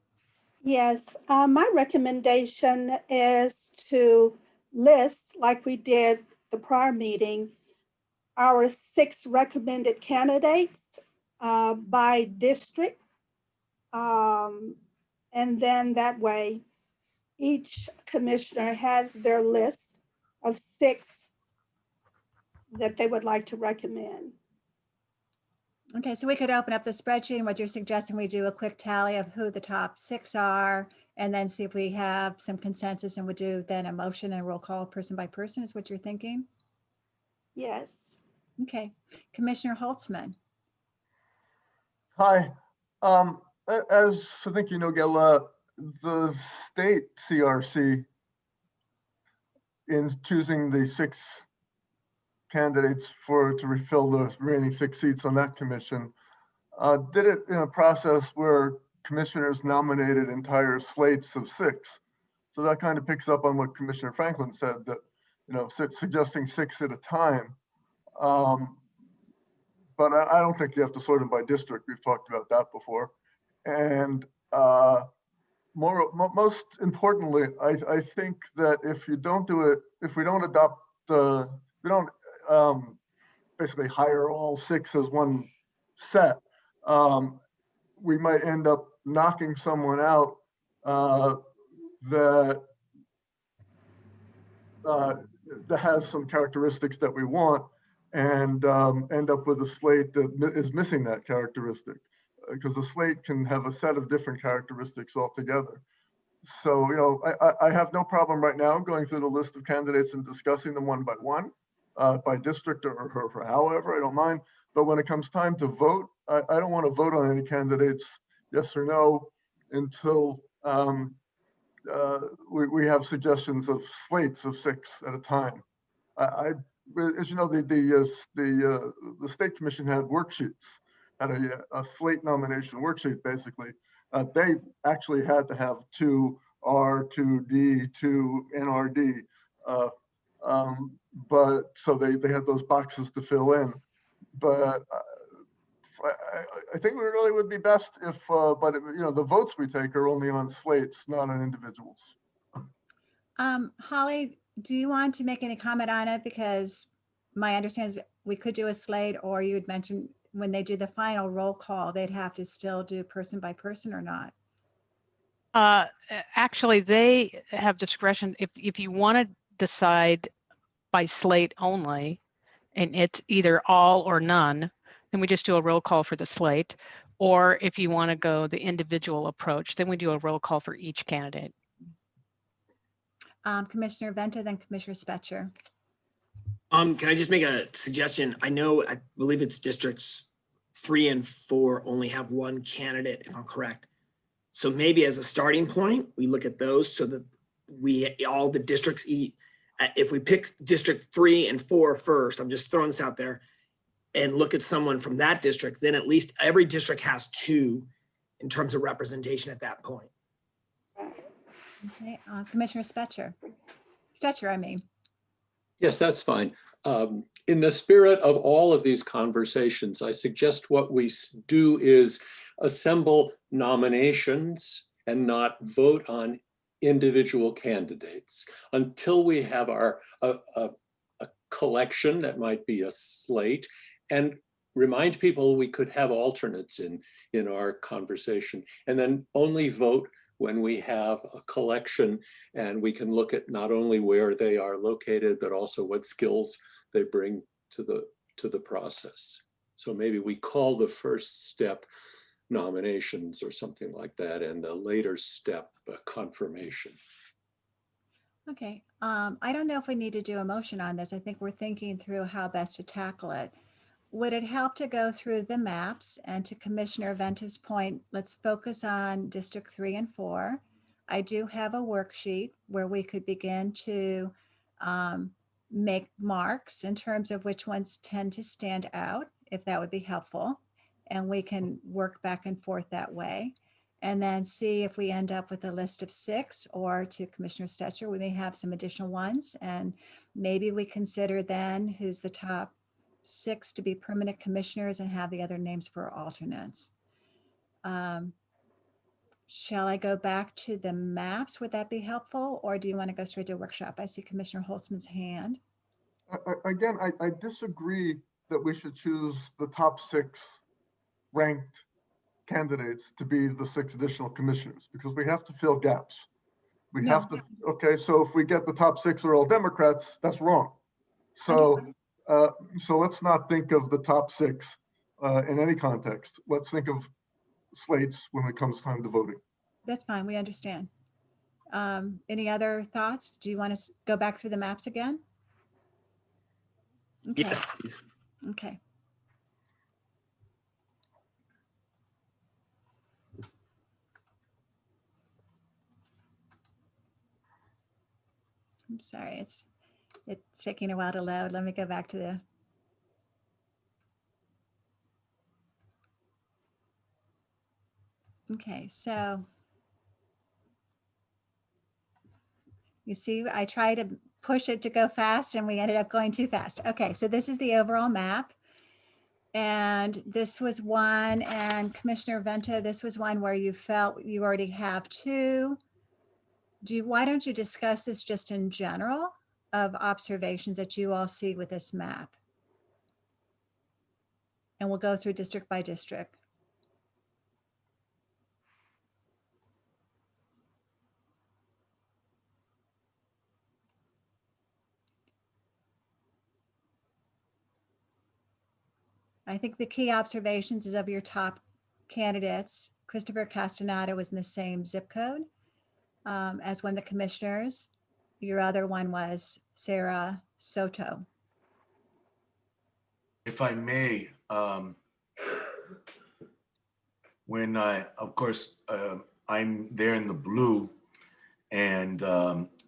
Yes, my recommendation is to list, like we did the prior meeting, our 6 recommended candidates by district. And then that way, each commissioner has their list of 6 that they would like to recommend. Okay, so we could open up the spreadsheet, and what you're suggesting we do a quick tally of who the top 6 are, and then see if we have some consensus, and we'll do then a motion and roll call person by person, is what you're thinking? Yes. Okay, Commissioner Holtzman. Hi. As I think you know, Gail, the state CRC in choosing the 6 candidates to refill the remaining 6 seats on that commission, did it in a process where commissioners nominated entire slates of 6. So that kind of picks up on what Commissioner Franklin said, that, you know, suggesting 6 at a time. But I don't think you have to sort them by district. We've talked about that before. And most importantly, I think that if you don't do it, if we don't adopt we don't basically hire all 6 as one set, we might end up knocking someone out that has some characteristics that we want, and end up with a slate that is missing that characteristic, because a slate can have a set of different characteristics altogether. So, you know, I have no problem right now going through the list of candidates and discussing them one by one, by district or however, I don't mind. But when it comes time to vote, I don't want to vote on any candidates, yes or no, until we have suggestions of slates of 6 at a time. As you know, the state commission had worksheets, had a slate nomination worksheet. Basically, they actually had to have 2R, 2D, 2 NRD, but so they had those boxes to fill in. But I think we really would be best if, but you know, the votes we take are only on slates, not on individuals. Holly, do you want to make any comment on it? Because my understanding is we could do a slate, or you had mentioned when they do the final roll call, they'd have to still do person by person or not? Actually, they have discretion. If you want to decide by slate only, and it's either all or none, then we just do a roll call for the slate. Or if you want to go the individual approach, then we do a roll call for each candidate. Commissioner Vento, then Commissioner Spetcher. Can I just make a suggestion? I believe it's districts 3 and 4 only have 1 candidate, if I'm correct. So maybe as a starting point, we look at those so that all the districts if we pick district 3 and 4 first, I'm just throwing this out there, and look at someone from that district, then at least every district has 2. in terms of representation at that point. Okay, Commissioner Stetcher, I mean. Yes, that's fine. In the spirit of all of these conversations, I suggest what we do is assemble nominations and not vote on individual candidates until we have a collection that might be a slate, and remind people we could have alternates in our conversation, and then only vote when we have a collection and we can look at not only where they are located, but also what skills they bring to the process. So maybe we call the first step nominations or something like that, and a later step confirmation. Okay, I don't know if we need to do a motion on this. I think we're thinking through how best to tackle it. Would it help to go through the maps? And to Commissioner Vento's point, let's focus on District 3 and 4. I do have a worksheet where we could begin to make marks in terms of which ones tend to stand out, if that would be helpful. And we can work back and forth that way. And then see if we end up with a list of 6, or to Commissioner Stetcher, we may have some additional ones. And maybe we consider then who's the top 6 to be permanent commissioners and have the other names for alternates. Shall I go back to the maps? Would that be helpful? Or do you want to go straight to a workshop? I see Commissioner Holtzman's hand. Again, I disagree that we should choose the top 6 ranked candidates to be the 6 additional commissioners, because we have to fill gaps. We have to, okay, so if we get the top 6 are all Democrats, that's wrong. So let's not think of the top 6 in any context. Let's think of slates when it comes time to voting. That's fine, we understand. Any other thoughts? Do you want to go back through the maps again? Okay. Yes, please. Okay. I'm sorry, it's taking a while to load. Let me go back to the. Okay, so you see, I tried to push it to go fast and we ended up going too fast. Okay, so this is the overall map. And this was one, and Commissioner Vento, this was one where you felt you already have 2. Why don't you discuss this just in general of observations that you all see with this map? And we'll go through district by district. I think the key observations is of your top candidates. Christopher Castaneda was in the same zip code as one of the commissioners. Your other one was Sarah Soto. If I may, when of course, I'm there in the blue, and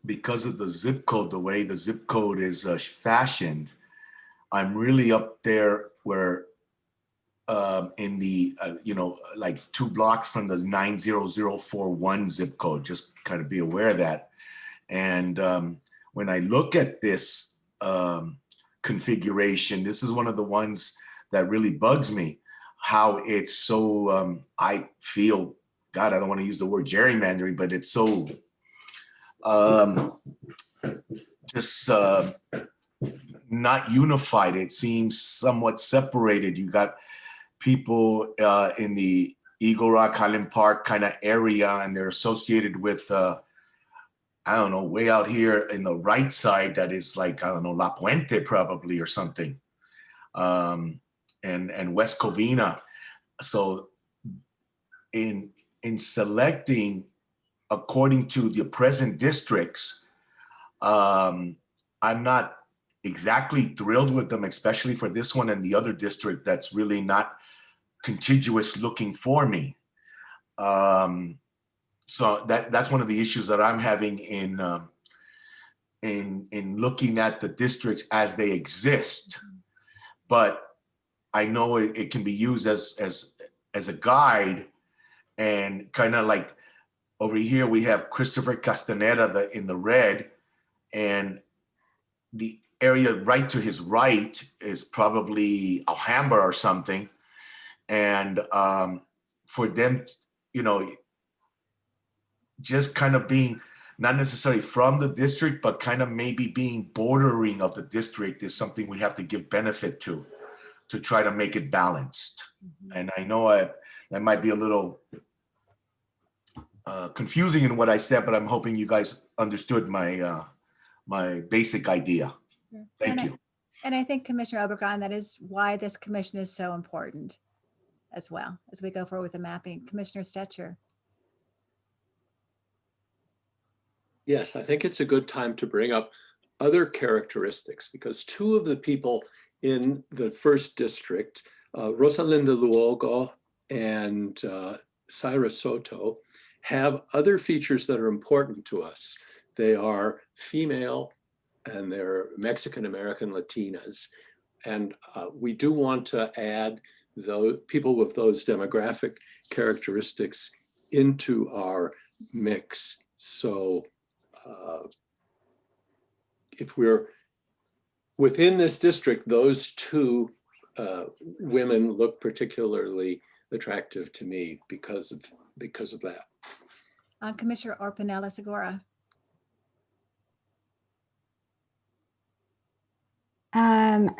because of the zip code, the way the zip code is fashioned, I'm really up there where in the, like 2 blocks from the 90041 zip code, just kind of be aware of that. And when I look at this configuration, this is one of the ones that really bugs me, how it's so, I feel, God, I don't want to use the word gerrymandering, but it's so just not unified. It seems somewhat separated. You got people in the Eagle Rock, Highland Park kind of area, and they're associated with, I don't know, way out here in the right side that is like, I don't know, La Puente probably or something, and West Covina. So in selecting according to the present districts, I'm not exactly thrilled with them, especially for this one and the other district that's really not contiguous looking for me. So that's one of the issues that I'm having in looking at the districts as they exist. But I know it can be used as a guide And kind of like over here, we have Christopher Castaneda in the red, and the area right to his right is probably Alhambra or something. And for them, you know, just kind of being not necessarily from the district, but kind of maybe being bordering of the district is something we have to give benefit to try to make it balanced. And I know that might be a little confusing in what I said, but I'm hoping you guys understood my my basic idea. Thank you. And I think Commissioner Obregon, that is why this commission is so important as well as we go forward with the mapping. Commissioner Stetcher. Yes, I think it's a good time to bring up other characteristics because two of the people in the first district, Rosalinda Luogo and Syra Soto, have other features that are important to us. They are female and they're Mexican-American Latinas. And we do want to add those people with those demographic characteristics into our mix. So if we're within this district, those two women look particularly attractive to me because of that. Commissioner Orpanella Segura.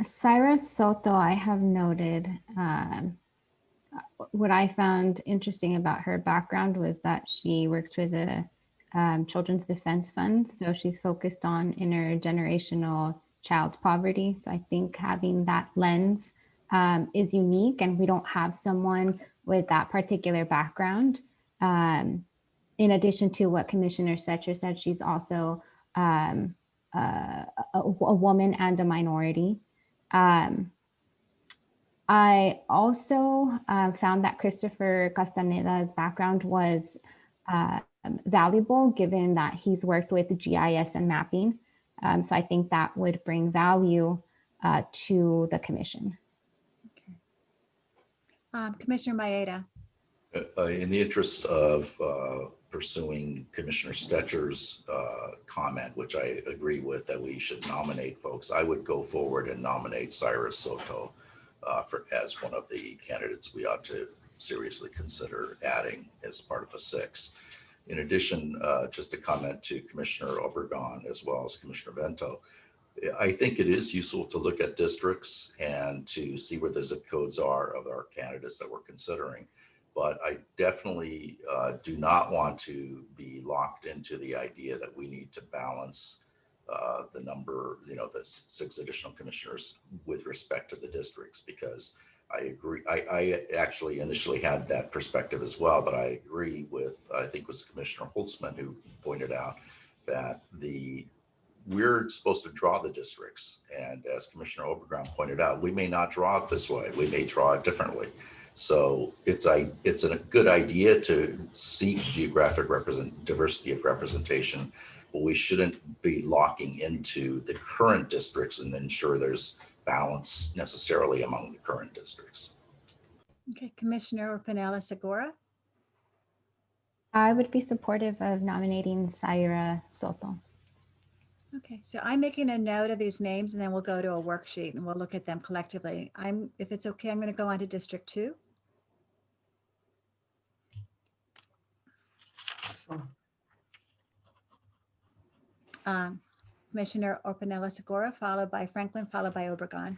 Syra Soto, I have noted, what I found interesting about her background was that she works for the Children's Defense Fund. So she's focused on intergenerational child poverty. So I think having that lens is unique, and we don't have someone with that particular background. In addition to what Commissioner Setcher said, she's also a woman and a minority. I also found that Christopher Castaneda's background was valuable, given that he's worked with GIS and mapping. So I think that would bring value to the commission. Okay. Commissioner Maeda. In the interest of pursuing Commissioner Stetcher's comment, which I agree with, that we should nominate folks, I would go forward and nominate Cyrus Soto as one of the candidates we ought to seriously consider adding as part of the six. In addition, just a comment to Commissioner Obregon as well as Commissioner Vento, I think it is useful to look at districts and to see where the zip codes are of our candidates that we're considering. But I definitely do not want to be locked into the idea that we need to balance the number, the 6 additional commissioners with respect to the districts, because I agree. I actually initially had that perspective as well, but I agree with, I think it was Commissioner Holtzman who pointed out that we're supposed to draw the districts. And as Commissioner Obregon pointed out, we may not draw it this way. We may draw it differently. So it's a good idea to seek geographic diversity of representation, but we shouldn't be locking into the current districts and ensure there's balance necessarily among the current districts. Okay, Commissioner Orpanella Segura. I would be supportive of nominating Syra Soto. Okay, so I'm making a note of these names and then we'll go to a worksheet and we'll look at them collectively. If it's okay, I'm going to go on to District 2. Commissioner Orpanella Segura, followed by Franklin, followed by Obregon.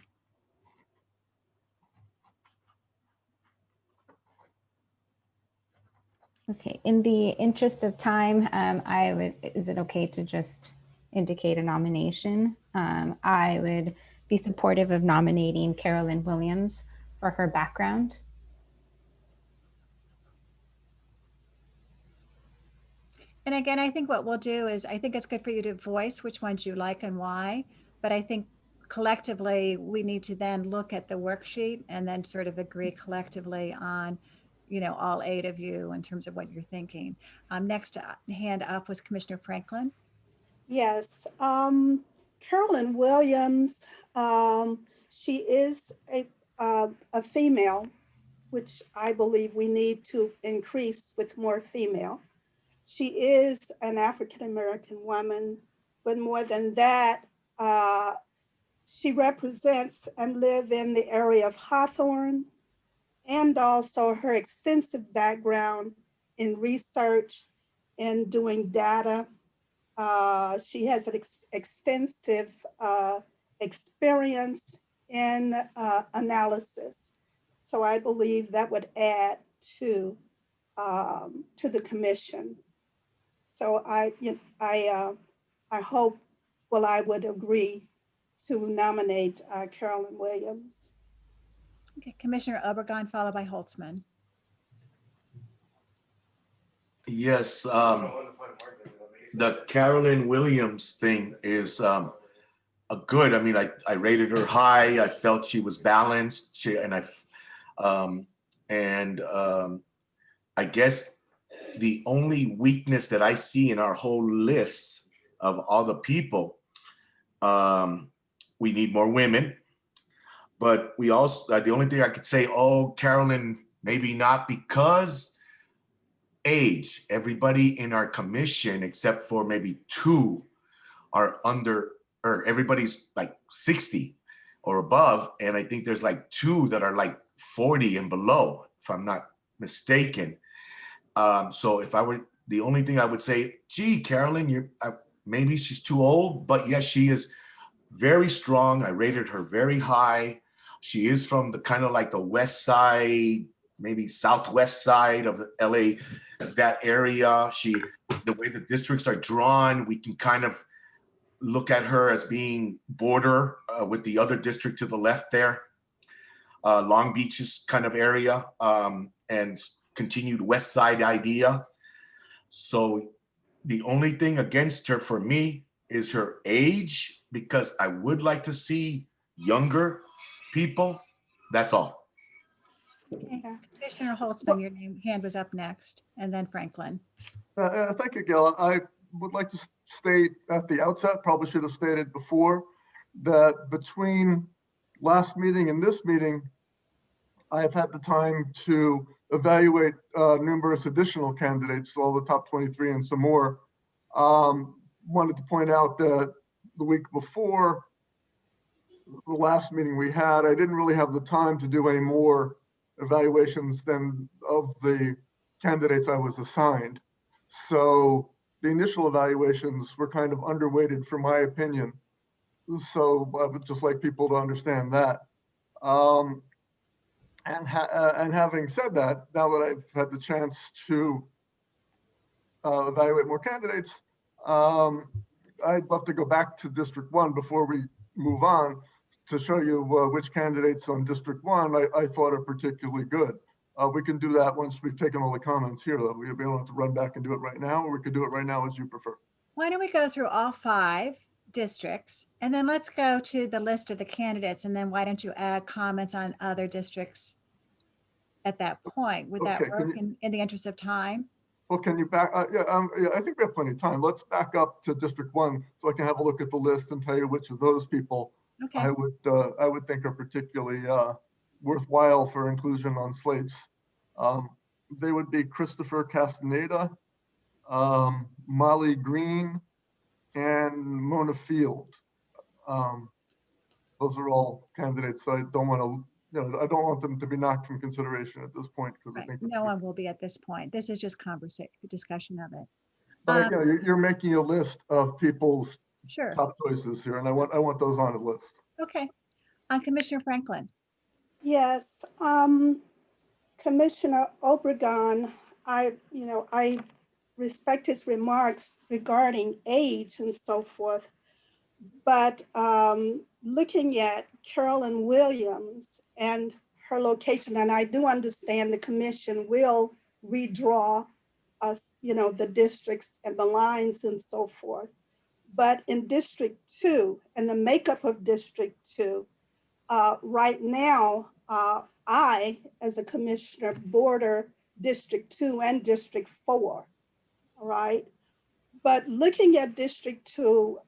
Okay, in the interest of time, is it okay to just indicate a nomination? I would be supportive of nominating Carolyn Williams for her background. And again, I think what we'll do is, I think it's good for you to voice which ones you like and why, but I think collectively we need to then look at the worksheet and then sort of agree collectively on, all 8 of you in terms of what you're thinking. Next hand up was Commissioner Franklin. Yes, Carolyn Williams, she is a female which I believe we need to increase with more female. She is an African-American woman, but more than that, she represents and lives in the area of Hawthorne, and also her extensive background in research and doing data. She has an extensive experience in analysis. So I believe that would add to the commission. So I hope, well, I would agree to nominate Carolyn Williams. Okay, Commissioner Obregon, followed by Holtzman. Yes, the Carolyn Williams thing is a good. I mean, I rated her high. I felt she was balanced. I guess the only weakness that I see in our whole list of all the people, we need more women. But we also, the only thing I could say, oh, Carolyn, maybe not, because age. Everybody in our commission, except for maybe 2, are under, or everybody's like 60 or above. And I think there's like 2 that are like 40 and below, if I'm not mistaken. So if I were, the only thing I would say, gee, Carolyn, maybe she's too old, but yes, she is very strong. I rated her very high. She is from the kind of like the west side, maybe southwest side of LA, that area. The way the districts are drawn, we can kind of look at her as being border with the other district to the left there. Long Beach's kind of area, and continued west side idea. So the only thing against her for me is her age, because I would like to see younger people. That's all. Okay. Commissioner Holtzman, your hand was up next, and then Franklin. Thank you, Gil. I would like to state at the outset, probably should have stated before, that between last meeting and this meeting, I have had the time to evaluate numerous additional candidates, all the top 23 and some more. Wanted to point out that the week before the last meeting we had, I didn't really have the time to do any more evaluations than of the candidates I was assigned. So the initial evaluations were kind of underweighted for my opinion. So I would just like people to understand that. And having said that, now that I've had the chance to evaluate more candidates, I'd love to go back to District 1 before we move on to show you which candidates on District 1 I thought are particularly good. We can do that once we've taken all the comments here, though. We don't have to run back and do it right now, or we could do it right now as you prefer. Why don't we go through all 5 districts, and then let's go to the list of the candidates, and then why don't you add comments on other districts at that point? Would that work in the interest of time? Well, can you back? Yeah, I think we have plenty of time. Let's back up to District 1 so I can have a look at the list and tell you which of those people I would think are particularly worthwhile for inclusion on slates. They would be Christopher Castaneda, Molly Green, and Mona Field. Those are all candidates that I don't want to, I don't want them to be knocked from consideration at this point, because I think no one will be at this point. This is just discussion of it. But you're making a list of people's Sure. top choices here, and I want those on the list. Okay. Commissioner Franklin. Yes, Commissioner Obregon, I respect his remarks regarding age and so forth, but looking at Carolyn Williams and her location, and I do understand the commission will redraw us, the districts and the lines and so forth. But in District 2 and the makeup of District 2, right now, I, as a commissioner, border District 2 and District 4, all right? But looking at District 2,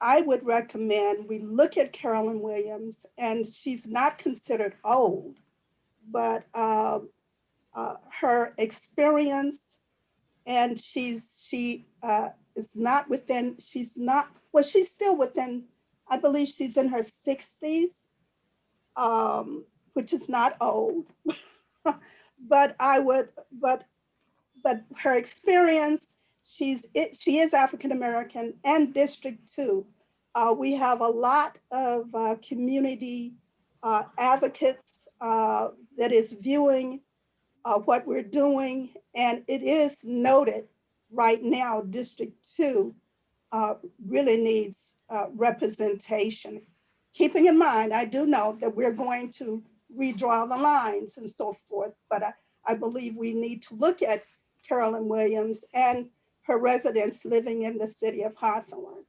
I would recommend we look at Carolyn Williams, and she's not considered old, but her experience, and she is not within, she's still within, I believe she's in her 60s, which is not old. But her experience, she is African American and District 2. We have a lot of community advocates that is viewing what we're doing, and it is noted right now, District 2 really needs representation. Keeping in mind, I do know that we're going to redraw the lines and so forth, but I believe we need to look at Carolyn Williams and her residents living in the city of Hawthorne.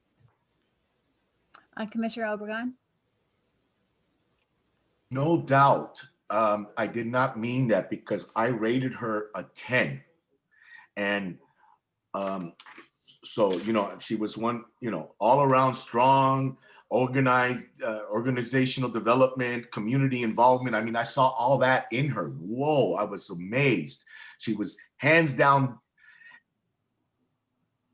Commissioner Obregon? No doubt. I did not mean that, because I rated her a 10. And so, you know, she was one, you know, all around strong, organized, organizational development, community involvement. I mean, I saw all that in her. Whoa, I was amazed. She was hands down.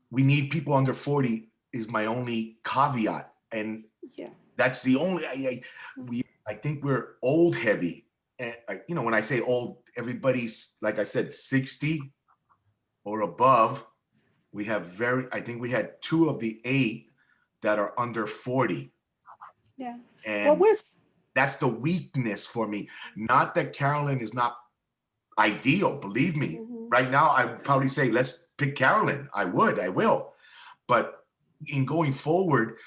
We need people under 40 is my only caveat. And yeah, that's the only, I think we're old heavy. And you know, when I say old, everybody's, like I said, 60 or above. We have I think we had 2 of the 8 that are under 40. Yeah. And well, that's the weakness for me. Not that Carolyn is not ideal, believe me. Right now, I'd probably say, let's pick Carolyn. I will. But in going forward,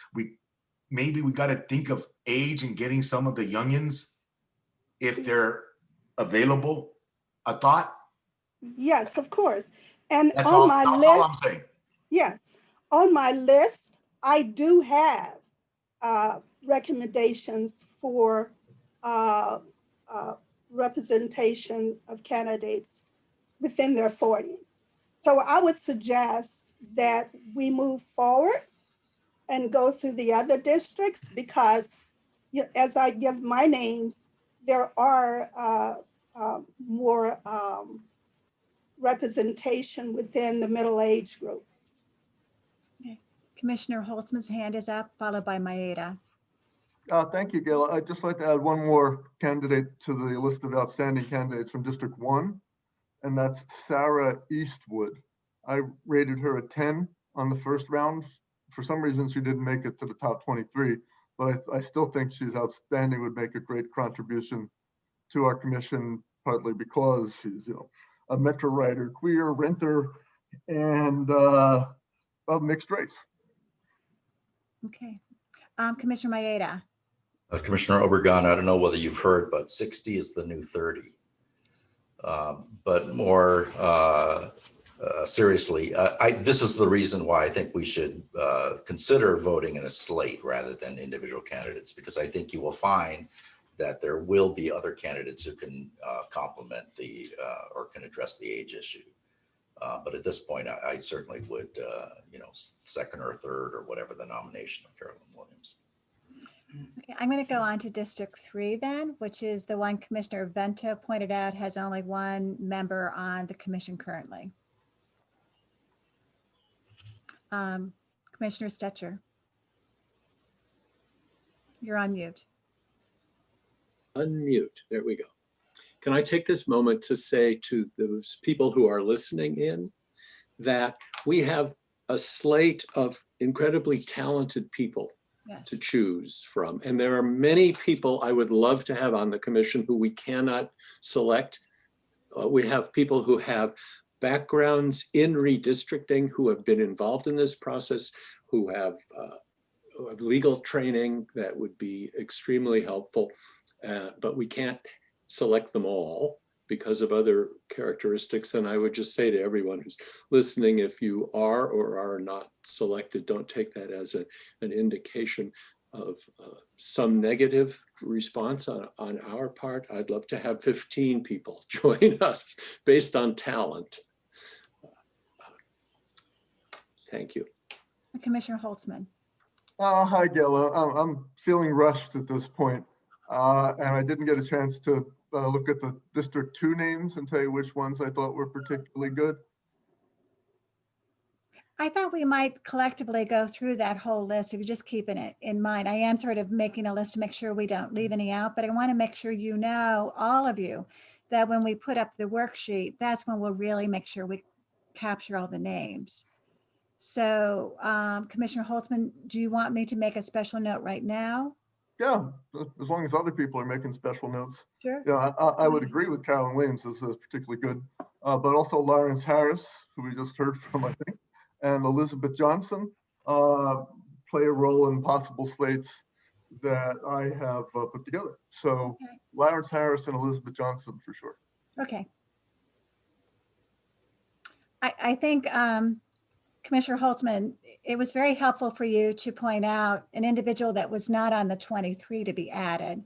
maybe we got to think of age and getting some of the youngins, if they're available, a thought. Yes, of course. And That's on all, my that's list, all I'm saying. yes, on my list, I do have recommendations for representation of candidates within their 40s. So I would suggest that we move forward and go through the other districts, because as I give my names, there are more representation within the middle age groups. Okay. Commissioner Holtzman's hand is up, followed by Maeda. Thank you, Gail. I'd just like to add one more candidate to the list of outstanding candidates from District 1, and that's Sarah Eastwood. I rated her a 10 on the first round. For some reason, she didn't make it to the top 23, but I still think she's outstanding, would make a great contribution to our commission, partly because she's, you know, a metro writer, queer, renter, and of mixed race. Okay. Commissioner Maeda. Commissioner Obregon, I don't know whether you've heard, but 60 is the new 30. But more seriously, this is the reason why I think we should consider voting in a slate rather than individual candidates, because I think you will find that there will be other candidates who can complement or can address the age issue. But at this point, I certainly would, you know, second or third or whatever the nomination of Carolyn Williams. Okay, I'm going to go on to District 3 then, which is the one Commissioner Vento pointed out has only 1 member on the commission currently. Commissioner Stetcher, you're on mute. Unmute, there we go. Can I take this moment to say to those people who are listening in that we have a slate of incredibly talented people to choose from. And there are many people I would love to have on the commission who we cannot select. We have people who have backgrounds in redistricting, who have been involved in this process, who have legal training that would be extremely helpful, but we can't select them all because of other characteristics. And I would just say to everyone who's listening, if you are or are not selected, don't take that as an indication of some negative response on our part. I'd love to have 15 people join us based on talent. Thank you. Commissioner Holtzman. Hi, Gail. I'm feeling rushed at this point, and I didn't get a chance to look at the District 2 names and tell you which ones I thought were particularly good. I thought we might collectively go through that whole list if you're just keeping it in mind. I am sort of making a list to make sure we don't leave any out, but I want to make sure you know, all of you, that when we put up the worksheet, that's when we'll really make sure we capture all the names. So Commissioner Holtzman, do you want me to make a special note right now? Yeah, as long as other people are making special notes. Sure. Yeah, I would agree with Carolyn Williams. This is particularly good, but also Lawrence Harris, who we just heard from, I think, and Elizabeth Johnson play a role in possible slates that I have put together. So Okay. Lawrence Harris and Elizabeth Johnson for sure. Okay. I think Commissioner Holtzman, it was very helpful for you to point out an individual that was not on the 23 to be added.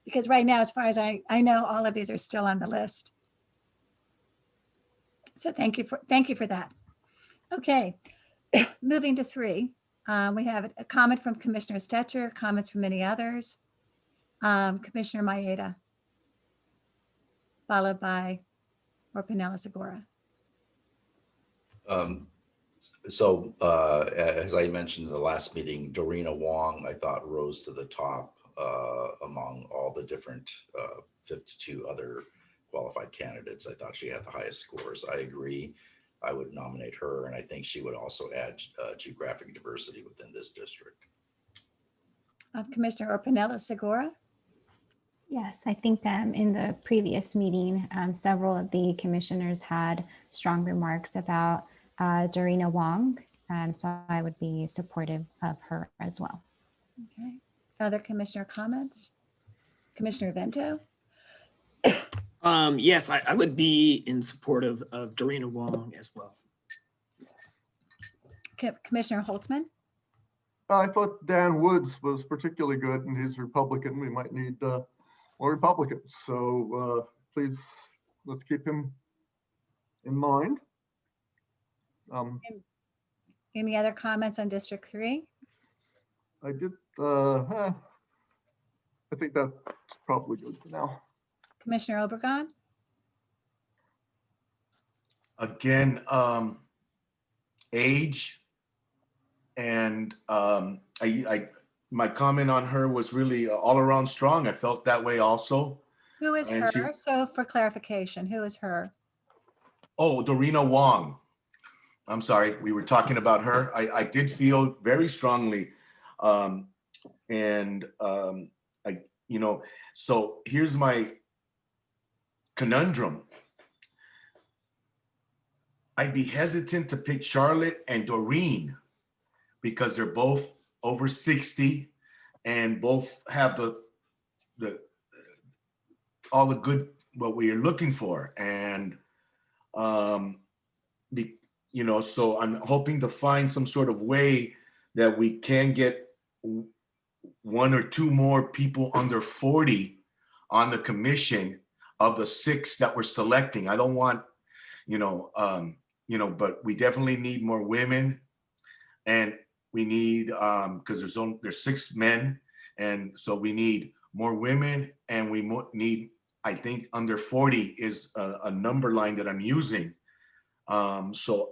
Because right now, as far as I know, all of these are still on the list. So thank you for that. Okay, moving to 3. We have a comment from Commissioner Stetcher, comments from many others. Commissioner Maeda, followed by Orpanella Segura. As I mentioned in the last meeting, Dorina Wong, I thought rose to the top among all the different 52 other qualified candidates. I thought she had the highest scores. I agree. I would nominate her, and I think she would also add geographic diversity within this district. Commissioner Orpanella Segura. Yes, I think in the previous meeting, several of the commissioners had strong remarks about Dorina Wong, so I would be supportive of her as well. Okay. Other commissioner comments? Commissioner Vento? Yes, I would be in support of Dorina Wong as well. Commissioner Holtzman? I thought Dan Woods was particularly good, and he's Republican. We might need more Republicans. So please, let's keep him in mind. Any other comments on District 3? I did, I think that's probably good for now. Commissioner Obregon? Again, age, and my comment on her was really all around strong. I felt that way also. Who is And her? So for clarification, who is her? Oh, Dorina Wong. I'm sorry, we were talking about her. I did feel very strongly. So here's my conundrum. I'd be hesitant to pick Charlotte and Doreen because they're both over 60 and both have all the good what we are looking for. And so I'm hoping to find some sort of way that we can get 1 or 2 more people under 40 on the commission of the 6 that we're selecting. I don't want, but we definitely need more women, and we need because there's 6 men, and so we need more women, and we need, I think under 40 is a number line that I'm using. So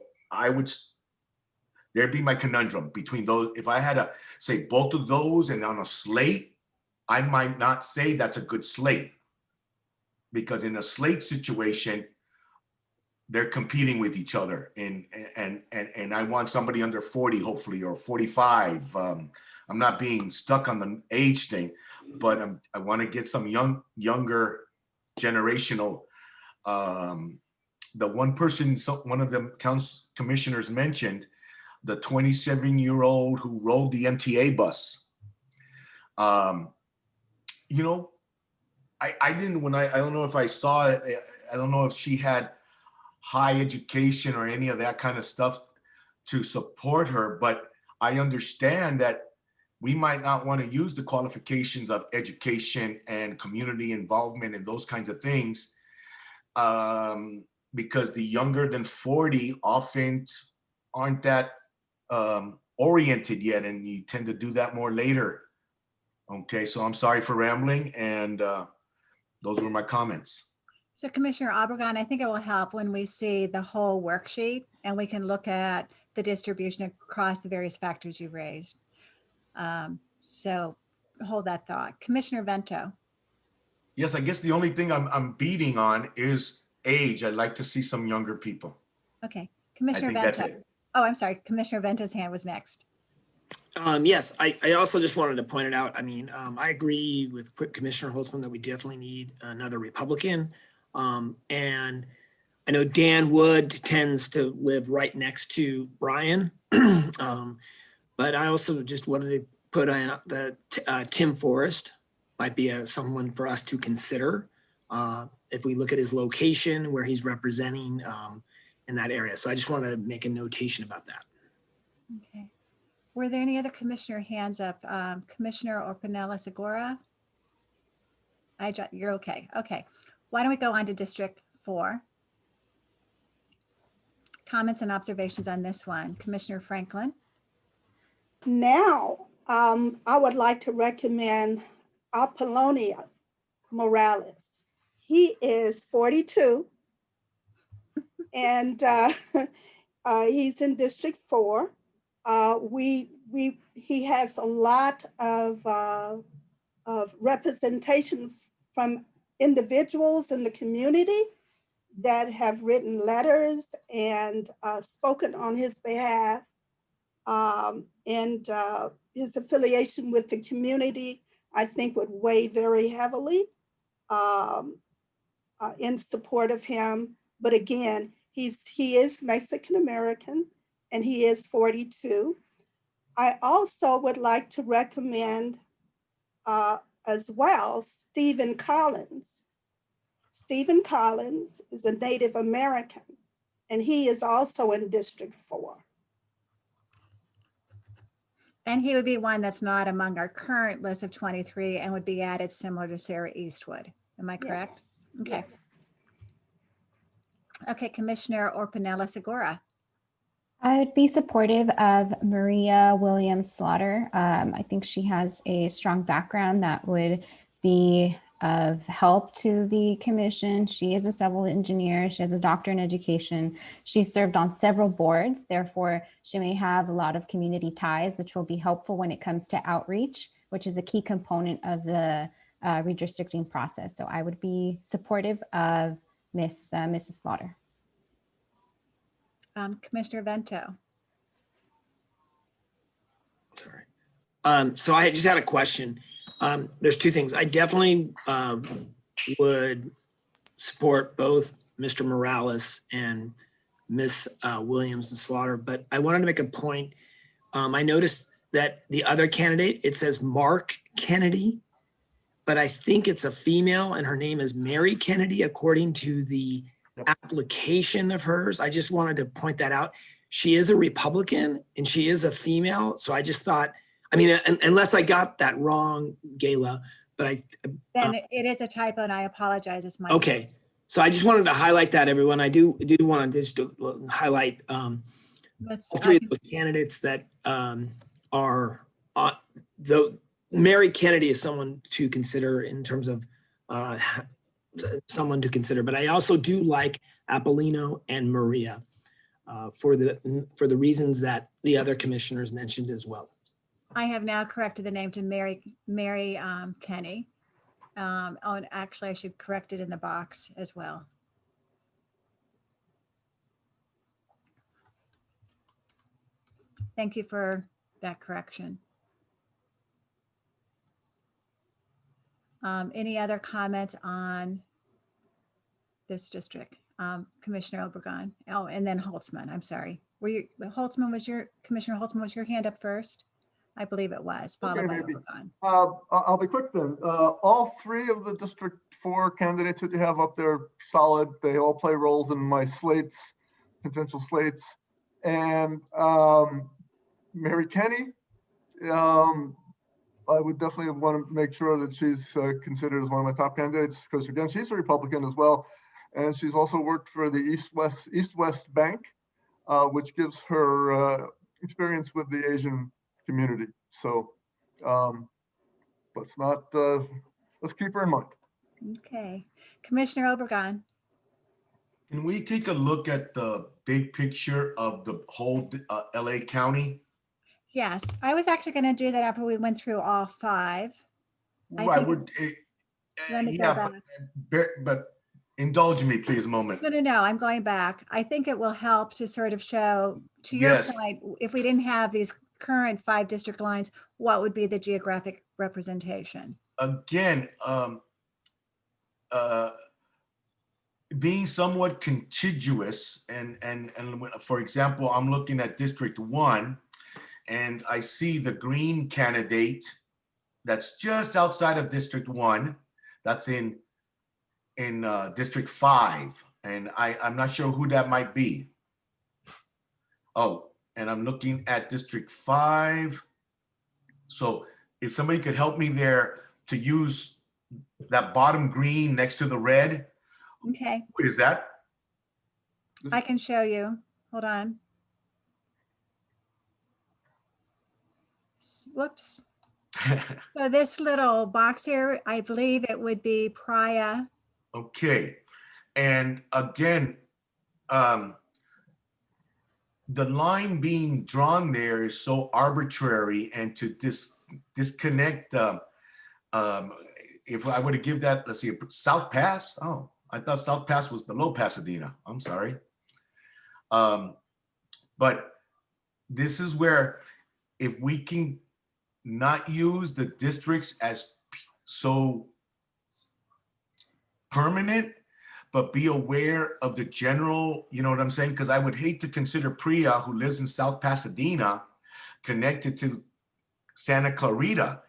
there'd be my conundrum between those. If I had to say both of those and on a slate, I might not say that's a good slate, because in a slate situation, they're competing with each other, and I want somebody under 40, hopefully, or 45. I'm not being stuck on the age thing, but I want to get some younger generational. The one person, one of the commissioners mentioned, the 27-year-old who rode the MTA bus. I didn't, I don't know if I saw it. I don't know if she had high education or any of that kind of stuff to support her, but I understand that we might not want to use the qualifications of education and community involvement and those kinds of things, because the younger than 40 often aren't that oriented yet, and you tend to do that more later. Okay, so I'm sorry for rambling, and those were my comments. So Commissioner Obregon, I think it will help when we see the whole worksheet and we can look at the distribution across the various factors you raised. So hold that thought. Commissioner Vento. Yes, I guess the only thing I'm beating on is age. I'd like to see some younger people. Okay, I Commissioner think that's Vento. it. Oh, I'm sorry. Commissioner Vento's hand was next. Yes, I also just wanted to point it out. I mean, I agree with Commissioner Holtzman that we definitely need another Republican. And I know Dan Wood tends to live right next to Brian. But I also just wanted to put in that Tim Forrest might be someone for us to consider if we look at his location where he's representing in that area. So I just want to make a notation about that. Okay. Were there any other commissioner hands up? Commissioner Orpanella-Segura? You're okay. Okay. Why don't we go on to District 4? Comments and observations on this one. Commissioner Franklin? Now, I would like to recommend Apollonia Morales. He is 42 and he's in District 4. He has a lot of representation from individuals in the community that have written letters and spoken on his behalf. And his affiliation with the community, I think, would weigh very heavily in support of him. But again, he is Mexican-American and he is 42. I also would like to recommend as well, Stephen Collins. Stephen Collins is a Native American and he is also in District 4. And he would be one that's not among our current list of 23 and would be added similar to Sarah Eastwood. Am I correct? Yes. Okay. Yes. Okay, Commissioner Orpanella-Segura. I would be supportive of Maria Williams Slaughter. I think she has a strong background that would be of help to the commission. She is a civil engineer. She has a doctorate in education. She served on several boards. Therefore, she may have a lot of community ties, which will be helpful when it comes to outreach, which is a key component of the redistricting process. So I would be supportive of Mrs. Slaughter. Commissioner Vento. Sorry. So I just had a question. There's two things. I definitely would support both Mr. Morales and Miss Williams and Slaughter, but I wanted to make a point. I noticed that the other candidate, it says Mark Kennedy, but I think it's a female and her name is Mary Kennedy, according to the application of hers. I just wanted to point that out. She is a Republican and she is a female. So I just thought, I mean, unless I got that wrong, Gayla, but Then it is a typo and I apologize. It's my okay. So I just wanted to highlight that, everyone. I do want to just highlight all three of those candidates that are the Mary Kennedy is someone to consider in terms of someone to consider, but I also do like Apollino and Maria for the reasons that the other commissioners mentioned as well. I have now corrected the name to Mary Kenny. And actually, I should correct it in the box as well. Thank you for that correction. Any other comments on this district? Commissioner Obregon. Oh, and then Holtzman. I'm sorry. Commissioner Holtzman was your hand up first? I believe it was, followed by Obregon. I'll be quick then. All three of the District 4 candidates that you have up there, solid. They all play roles in my slates, potential slates. And Mary Kenny, I would definitely want to make sure that she's considered as one of my top candidates because, again, she's a Republican as well. And she's also worked for the East West Bank, which gives her experience with the Asian community. So let's not, let's keep her in mind. Okay. Commissioner Obregon. Can we take a look at the big picture of the whole LA County? Yes, I was actually going to do that after we went through all 5. I I think- would, Let me go yeah, back. but indulge me, please, a moment. No, I'm going back. I think it will help to sort of show, to your Yes. point, if we didn't have these current 5 district lines, what would be the geographic representation? Again, being somewhat contiguous and for example, I'm looking at District 1 and I see the green candidate that's just outside of District 1. That's in District 5. And I'm not sure who that might be. Oh, and I'm looking at District 5. So if somebody could help me there to use that bottom green next to the red. Okay, Who is that? I can show you. Hold on. Whoops. So this little box here, I believe it would be Praia. Okay. And again, the line being drawn there is so arbitrary, and to disconnect, if I were to give that, let's see, South Pass. Oh, I thought South Pass was below Pasadena. I'm sorry. But this is where, if we can not use the districts as so permanent, but be aware of the general, you know what I'm saying? Because I would hate to consider Priya, who lives in South Pasadena, connected to Santa Clarita.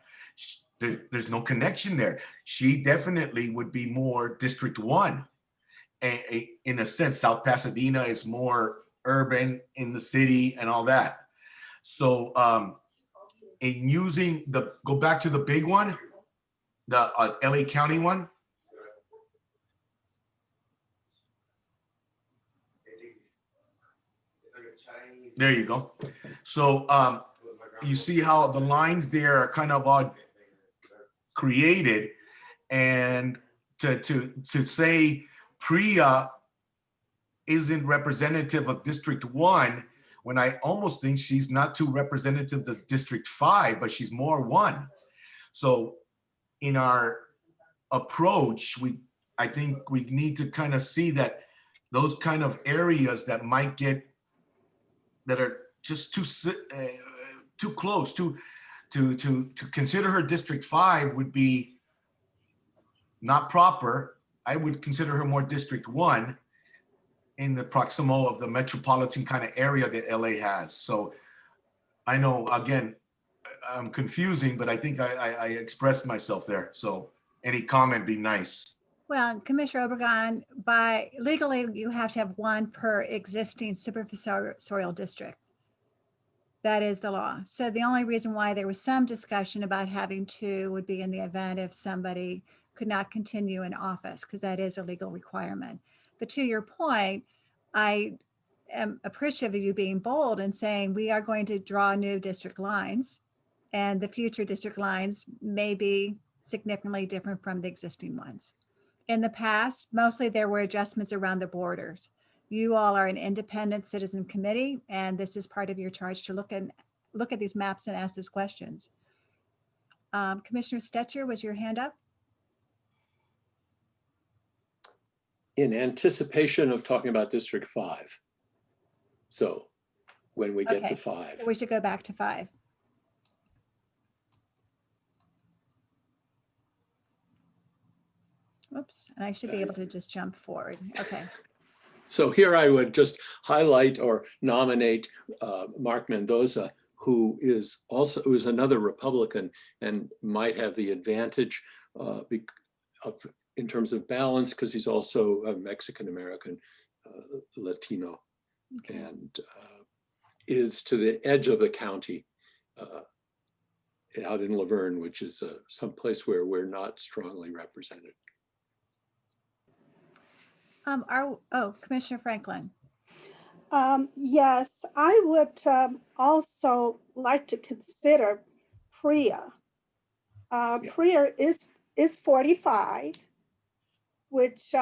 There's no connection there. She definitely would be more District 1. In a sense, South Pasadena is more urban in the city and all that. So in using go back to the big one, the LA County one. There you go. So you see how the lines there are kind of all created, and to say Priya isn't representative of District 1, when I almost think she's not too representative of District 5, but she's more 1. So in our approach, I think we need to kind of see that those kind of areas that might get, that are just too close to consider her District 5 would be not proper. I would consider her more District 1 in the proximal of the metropolitan kind of area that LA has. So I know, again, I'm confusing, but I think I expressed myself there. So any comment be nice. Well, Commissioner Obregon, by legally, you have to have 1 per existing supervisorial district. That is the law. So the only reason why there was some discussion about having 2 would be in the event if somebody could not continue in office, because that is a legal requirement. But to your point, I am appreciative of you being bold and saying we are going to draw new district lines, and the future district lines may be significantly different from the existing ones. In the past, mostly there were adjustments around the borders. You all are an independent citizen committee, and this is part of your charge to look at these maps and ask those questions. Commissioner Stetcher, was your hand up? In anticipation of talking about District 5. So when we get Okay, to 5. so we should go back to 5. Whoops, and I should be able to just jump forward. Okay. So here I would just highlight or nominate Mark Mendoza, who is another Republican and might have the advantage in terms of balance, because he's also a Mexican-American Latino, okay, and is to the edge of the county out in Laverne, which is some place where we're not strongly represented. Commissioner Franklin. Yes, I would also like to consider Priya. Priya is 45, which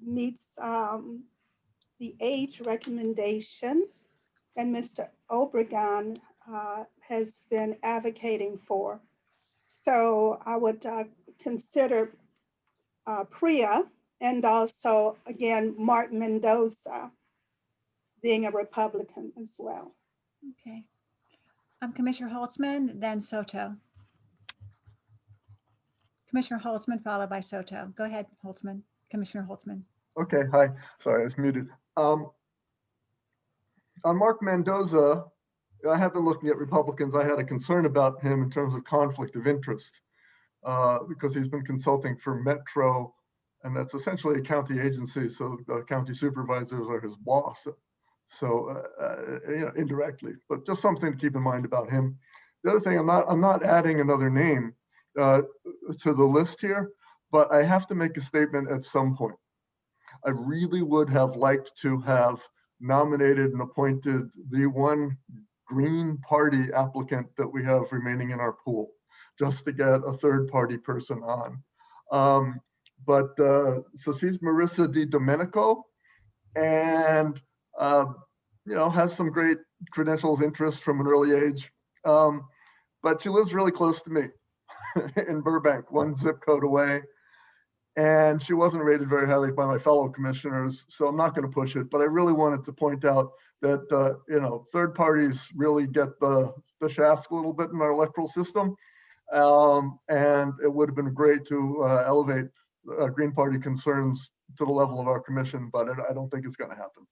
meets the age recommendation, and Mr. Obregon has been advocating for. So I would consider Priya, and also, again, Mark Mendoza, being a Republican as well. Okay. Commissioner Holtzman, then Soto. Commissioner Holtzman followed by Soto. Go ahead, Holtzman. Commissioner Holtzman. Okay, hi. Sorry, I was muted. On Mark Mendoza, I have been looking at Republicans. I had a concern about him in terms of conflict of interest because he's been consulting for Metro, and that's essentially a county agency. So county supervisors are his boss. So you know, indirectly, but just something to keep in mind about him. The other thing, I'm not adding another name to the list here, but I have to make a statement at some point. I really would have liked to have nominated and appointed the one Green Party applicant that we have remaining in our pool, just to get a third party person on. So she's Marissa Di Domenico, and you know, has some great credentials, interests from an early age, but she lives really close to me in Burbank, one zip code away. And she wasn't rated very highly by my fellow commissioners, so I'm not going to push it. But I really wanted to point out that you know, third parties really get the shaft a little bit in our electoral system, and it would have been great to elevate Green Party concerns to the level of our commission, but I don't think it's going to happen.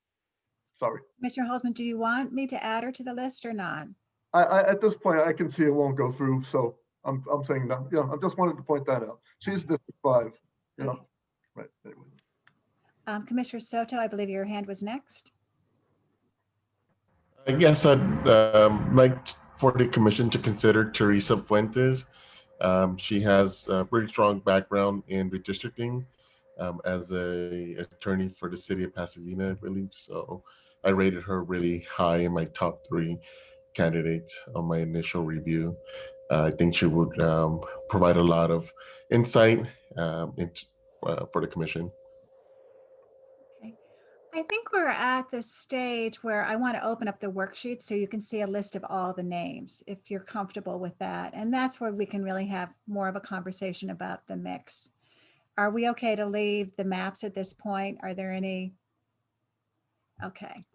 Sorry. Mr. Holtzman, do you want me to add her to the list or not? I at this point I can see it won't go through, so I'm saying no. Yeah, I just wanted to point that out. She's District 5. You know, right. Anyway. Commissioner Soto, I believe your hand was next. I guess I'd like for the commission to consider Teresa Fuentes. She has a pretty strong background in redistricting as an attorney for the city of Pasadena, I believe. So I rated her really high in my top 3 candidates on my initial review. I think she would provide a lot of insight for the commission. Okay. I think we're at the stage where I want to open up the worksheet so you can see a list of all the names, if you're comfortable with that. And that's where we can really have more of a conversation about the mix. Are we okay to leave the maps at this point? Are there any? Okay.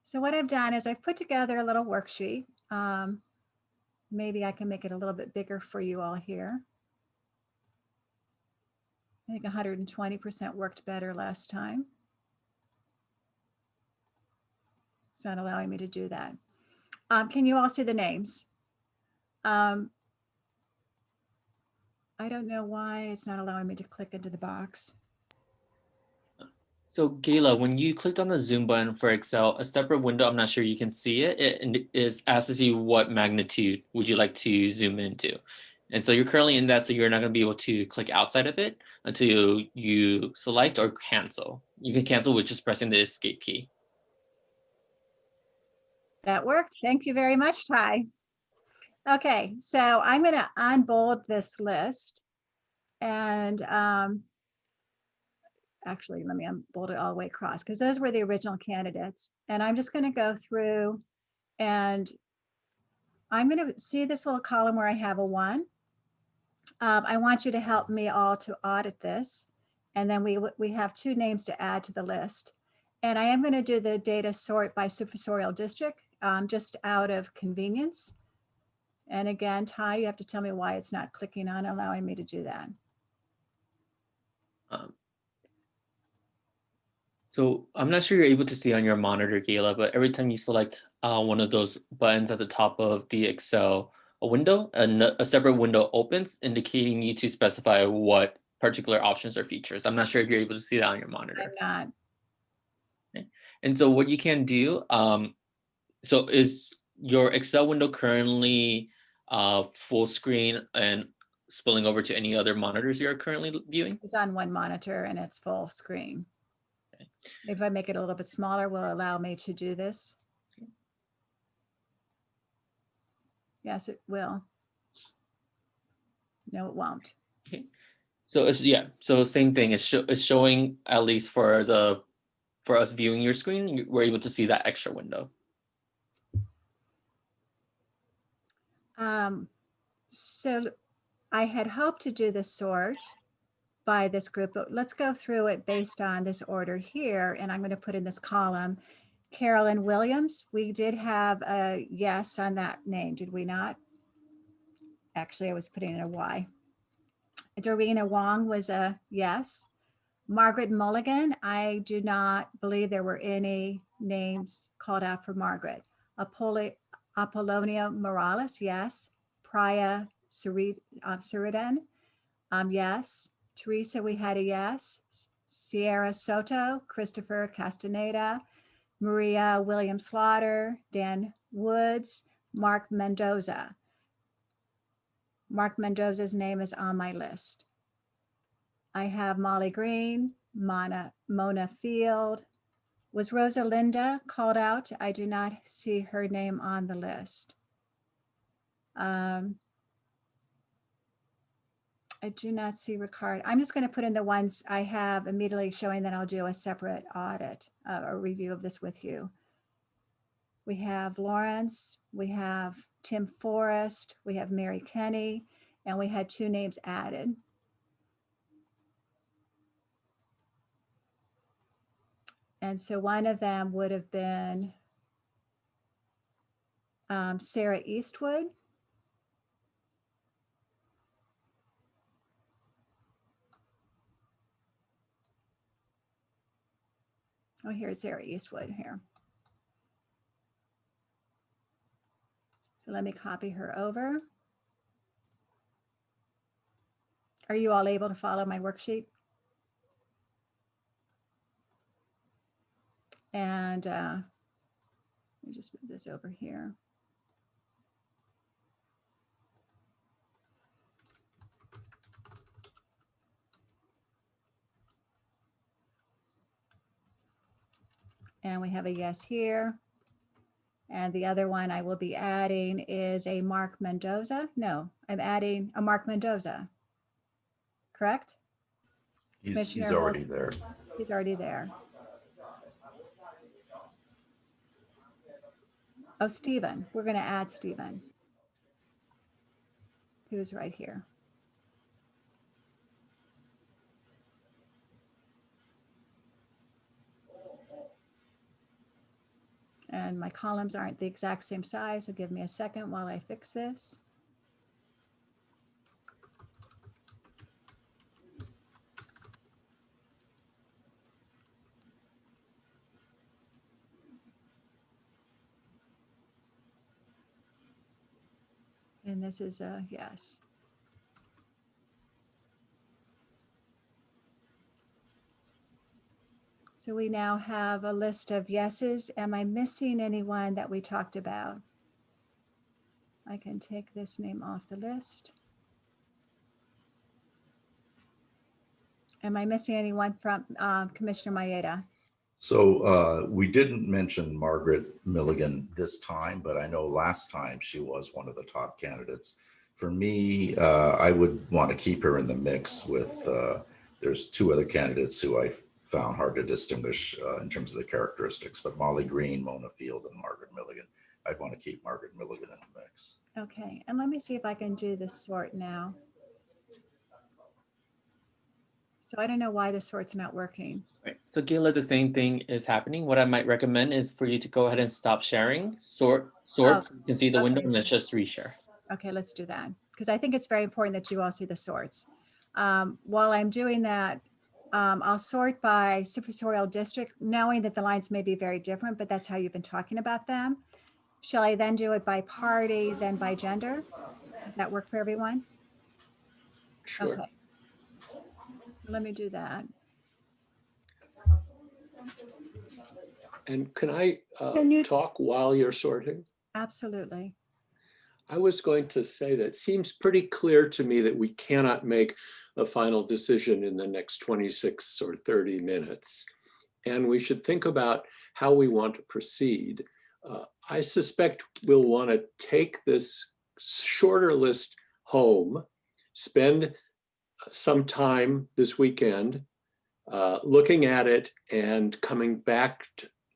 So what I've done is I've put together a little worksheet. Maybe I can make it a little bit bigger for you all here. I think 120% worked better last time. It's not allowing me to do that. Can you all see the names? I don't know why it's not allowing me to click into the box. So Gayla, when you clicked on the zoom button for Excel, a separate window, I'm not sure you can see it, it asks you what magnitude would you like to zoom into. And so you're currently in that, so you're not going to be able to click outside of it until you select or cancel. You can cancel with just pressing the escape key. That worked. Thank you very much, Ty. Okay, so I'm going to unbold this list. And actually, let me unbold it all the way across because those were the original candidates. And I'm just going to go through and I'm going to see this little column where I have a 1. I want you to help me all to audit this. And then we have 2 names to add to the list. And I am going to do the data sort by successorial district just out of convenience. And again, Ty, you have to tell me why it's not clicking on allowing me to do that. So I'm not sure you're able to see on your monitor, Gayla, but every time you select one of those buttons at the top of the Excel window, a separate window opens indicating you to specify what particular options or features. I'm not sure if you're able to see that on your monitor. I'm not. Okay. And so what you can do, so is your Excel window currently full screen and spilling over to any other monitors you are currently viewing? It's on one monitor and it's full screen. If I make it a little bit smaller, will allow me to do this. Yes, it will. No, it won't. Okay. So it's, yeah, so same thing. It's showing, at least for us viewing your screen, we're able to see that extra window. So I had hoped to do the sort by this group, but let's go through it based on this order here. And I'm going to put in this column, Carolyn Williams. We did have a yes on that name, did we not? Actually, I was putting in a Y. Dorina Wong was a yes. Margaret Mulligan, I do not believe there were any names called out for Margaret. Apollonia Morales, yes. Priya Suridan, yes. Teresa, we had a yes. Sierra Soto, Christopher Castaneda, Maria William Slaughter, Dan Woods, Mark Mendoza. Mark Mendoza's name is on my list. I have Molly Green, Mona Field. Was Rosalinda called out? I do not see her name on the list. I do not see Ricard. I'm just going to put in the ones I have immediately, showing that I'll do a separate audit, a review of this with you. We have Lawrence, we have Tim Forrest, we have Mary Kenny, and we had 2 names added. And so one of them would have been Sarah Eastwood. Oh, here's Sarah Eastwood here. So let me copy her over. Are you all able to follow my worksheet? And let me just move this over here. And we have a yes here. And the other one I will be adding is a Mark Mendoza. No, I'm adding a Mark Mendoza. Correct? He's already there. He's already there. Oh, Stephen. We're going to add Stephen, who's right here. And my columns aren't the exact same size, so give me a second while I fix this. And this is a yes. So we now have a list of yeses. Am I missing anyone that we talked about? I can take this name off the list. Am I missing anyone from Commissioner Maeda? So we didn't mention Margaret Milligan this time, but I know last time she was one of the top candidates. For me, I would want to keep her in the mix with, there's 2 other candidates who I found hard to distinguish in terms of the characteristics, but Molly Green, Mona Field, and Margaret Milligan. I'd want to keep Margaret Milligan in the mix. Okay, and let me see if I can do the sort now. So I don't know why the sort's not working. Right. So Gayla, the same thing is happening. What I might recommend is for you to go ahead and stop sharing, sort, so you can see the window, and let's just reshare. Okay, let's do that, because I think it's very important that you all see the sorts. While I'm doing that, I'll sort by supervisorial district, knowing that the lines may be very different, but that's how you've been talking about them. Shall I then do it by party, then by gender? Does that work for everyone? Sure. Okay. Let me do that. And can I Can you- talk while you're sorting? Absolutely. I was going to say that it seems pretty clear to me that we cannot make a final decision in the next 26 or 30 minutes. And we should think about how we want to proceed. I suspect we'll want to take this shorter list home, spend some time this weekend looking at it and coming back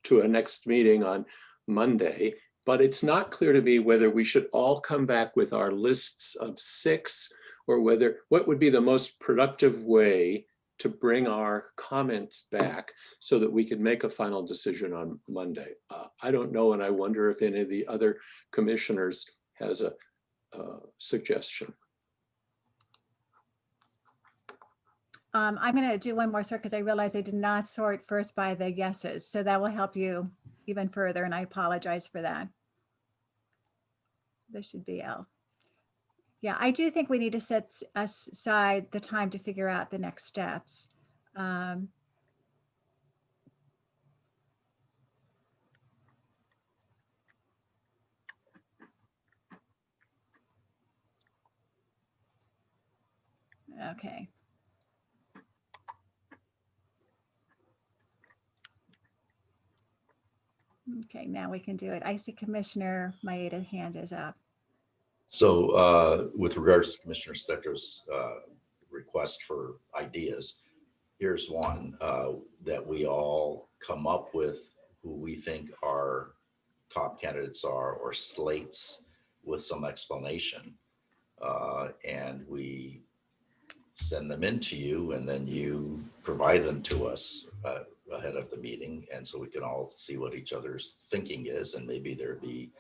to a next meeting on Monday. But it's not clear to me whether we should all come back with our lists of 6 or what would be the most productive way to bring our comments back so that we can make a final decision on Monday. I don't know, and I wonder if any of the other commissioners has a suggestion. I'm going to do one more sort because I realized I did not sort first by the yeses. So that will help you even further. And I apologize for that. This should be L. Yeah, I do think we need to set aside the time to figure out the next steps. Okay. Okay, now we can do it. I see Commissioner Maeda hand is up. So with regards to Commissioner Stetter's request for ideas, here's one that we all come up with who we think our top candidates are, or slates with some explanation. And we send them in to you, and then you provide them to us ahead of the meeting. And so we can all see what each other's thinking is, and maybe there'd be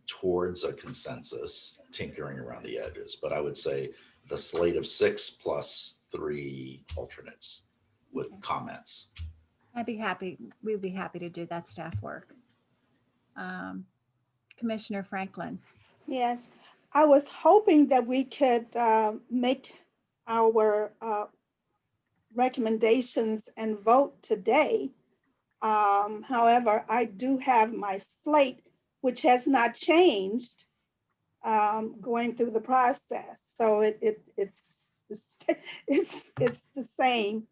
towards a consensus, tinkering around the edges. But I would say the slate of 6 plus 3 alternates with comments. I'd be happy. We'd be happy to do that staff work. Commissioner Franklin. Yes, I was hoping that we could make our recommendations and vote today. However, I do have my slate, which has not changed going through the process. So it's the same.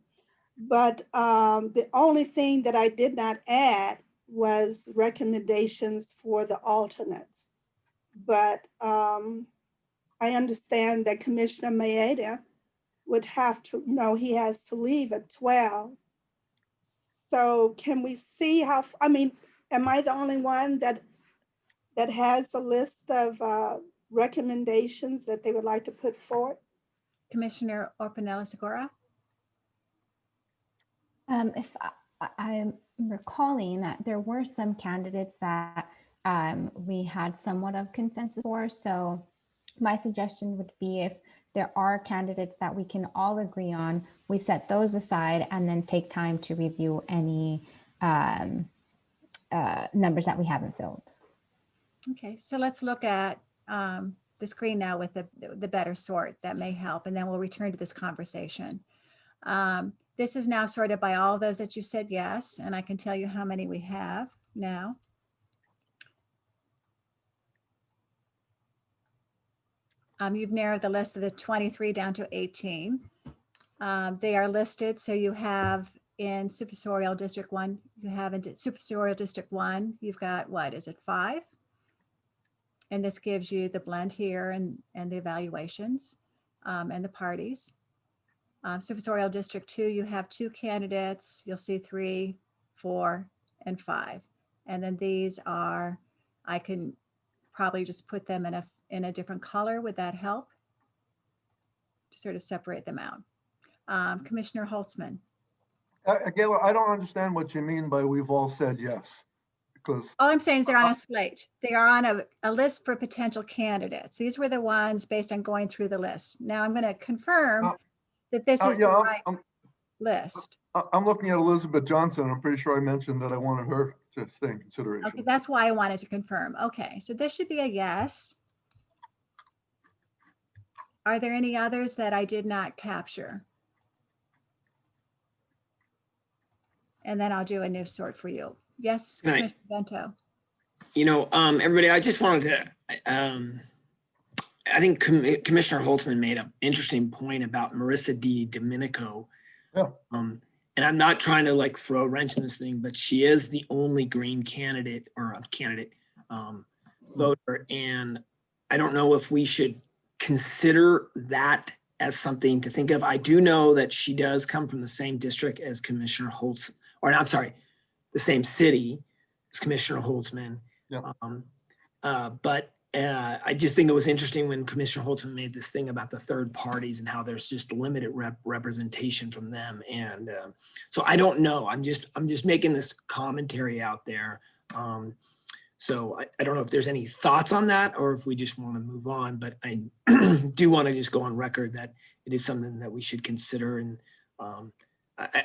But the only thing that I did not add was recommendations for the alternates. But I understand that Commissioner Maeda would have to, he has to leave at 12. So can we see how, I mean, am I the only one that has a list of recommendations that they would like to put forward? Commissioner Orpanella-Segura. If I'm recalling that there were some candidates that we had somewhat of consensus for. So my suggestion would be, if there are candidates that we can all agree on, we set those aside and then take time to review any numbers that we haven't filled. Okay, so let's look at the screen now with the better sort. That may help, and then we'll return to this conversation. This is now sorted by all those that you said yes, and I can tell you how many we have now. You've narrowed the list of the 23 down to 18. They are listed, so you have in Supersorial District 1, you have in Supersorial District 1, you've got, what is it, 5? And this gives you the blend here and the evaluations and the parties. Supersorial District 2, you have 2 candidates. You'll see 3, 4, and 5. And then these are, I can probably just put them in a different color. Would that help? To sort of separate them out. Commissioner Holtzman. Again, I don't understand what you mean by we've all said yes. Because all I'm saying is they're on a slate. They are on a list for potential candidates. These were the ones based on going through the list. Now I'm going to confirm that this is the right list. I'm looking at Elizabeth Johnson. I'm pretty sure I mentioned that I wanted her to stay in consideration. Okay, that's why I wanted to confirm. Okay, so this should be a yes. Are there any others that I did not capture? And then I'll do a new sort for you. Yes, Commissioner Bento. Everybody, I just wanted to, I think Commissioner Holtzman made an interesting point about Marissa D. Domenico. Yeah. And I'm not trying to like throw a wrench in this thing, but she is the only Green candidate voter. And I don't know if we should consider that as something to think of. I do know that she does come from the same district as Commissioner Holtzman, or I'm sorry, the same city as Commissioner Holtzman. Yeah. But I just think it was interesting when Commissioner Holtzman made this thing about the third parties and how there's just limited representation from them. And so I don't know. I'm just making this commentary out there. So I don't know if there's any thoughts on that or if we just want to move on. But I do want to just go on record that it is something that we should consider. And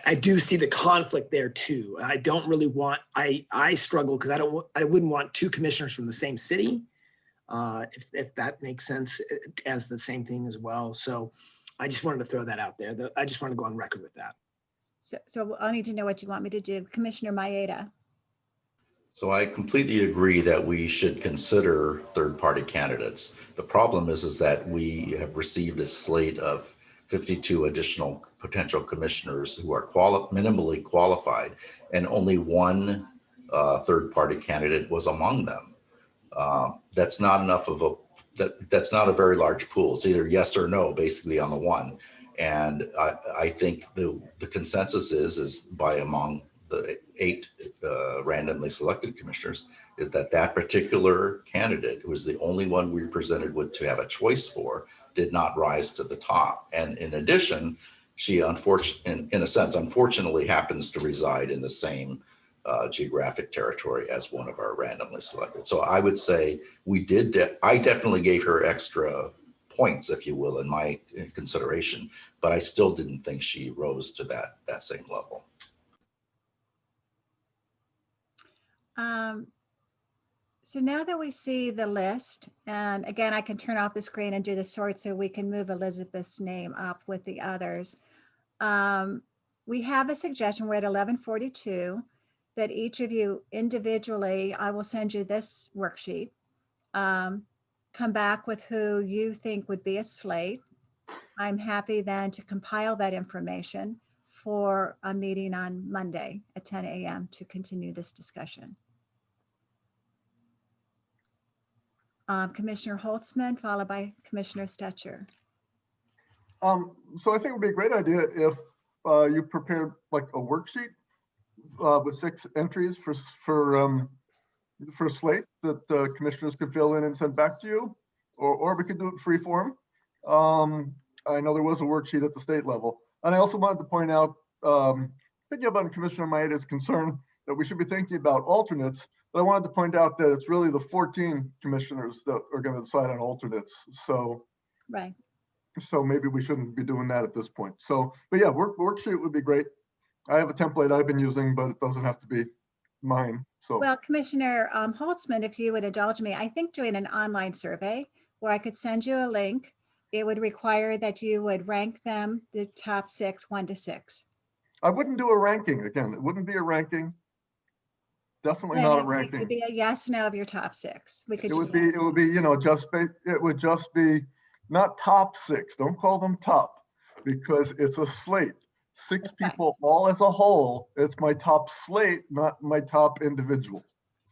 I do see the conflict there too. I don't really want. I struggle because I wouldn't want two commissioners from the same city. If that makes sense as the same thing as well. So I just wanted to throw that out there. I just want to go on record with that. So I'll need to know what you want me to do. Commissioner Maeda. So I completely agree that we should consider third-party candidates. The problem is that we have received a slate of 52 additional potential commissioners who are minimally qualified, and only one third-party candidate was among them. That's not enough of that's not a very large pool. It's either yes or no, basically on the one. And I think the consensus is by among the 8 randomly selected commissioners is that particular candidate, who is the only one we presented with to have a choice for, did not rise to the top. And in addition, she unfortunately happens to reside in the same geographic territory as one of our randomly selected. So I would say I definitely gave her extra points, if you will, in my consideration, but I still didn't think she rose to that same level. So now that we see the list, and again, I can turn off the screen and do the sort so we can move Elizabeth's name up with the others. We have a suggestion. We're at 11:42 that each of you individually, I will send you this worksheet. Come back with who you think would be a slate. I'm happy then to compile that information for a meeting on Monday at 10 a.m. to continue this discussion. Commissioner Holtzman, followed by Commissioner Stetcher. So I think it would be a great idea if you prepared like a worksheet with 6 entries for slate that commissioners could fill in and send back to you, or we could do it free form. I know there was a worksheet at the state level. And I also wanted to point out, thinking about Commissioner Maeda's concern that we should be thinking about alternates, but I wanted to point out that it's really the 14 commissioners that are going to decide on alternates. So, right. So maybe we shouldn't be doing that at this point. So, but yeah, worksheet would be great. I have a template I've been using, but it doesn't have to be mine. So, well, Commissioner Holtzman, if you would indulge me, I think doing an online survey where I could send you a link, it would require that you would rank them, the top 6, 1 to 6. I wouldn't do a ranking again. It wouldn't be a ranking. Definitely not a ranking. It would be a yes, no of your top 6. It would be, you know, it would just be not top 6. Don't call them top, because it's a slate. 6 That's people all as a whole. It's my top slate, not my top individual.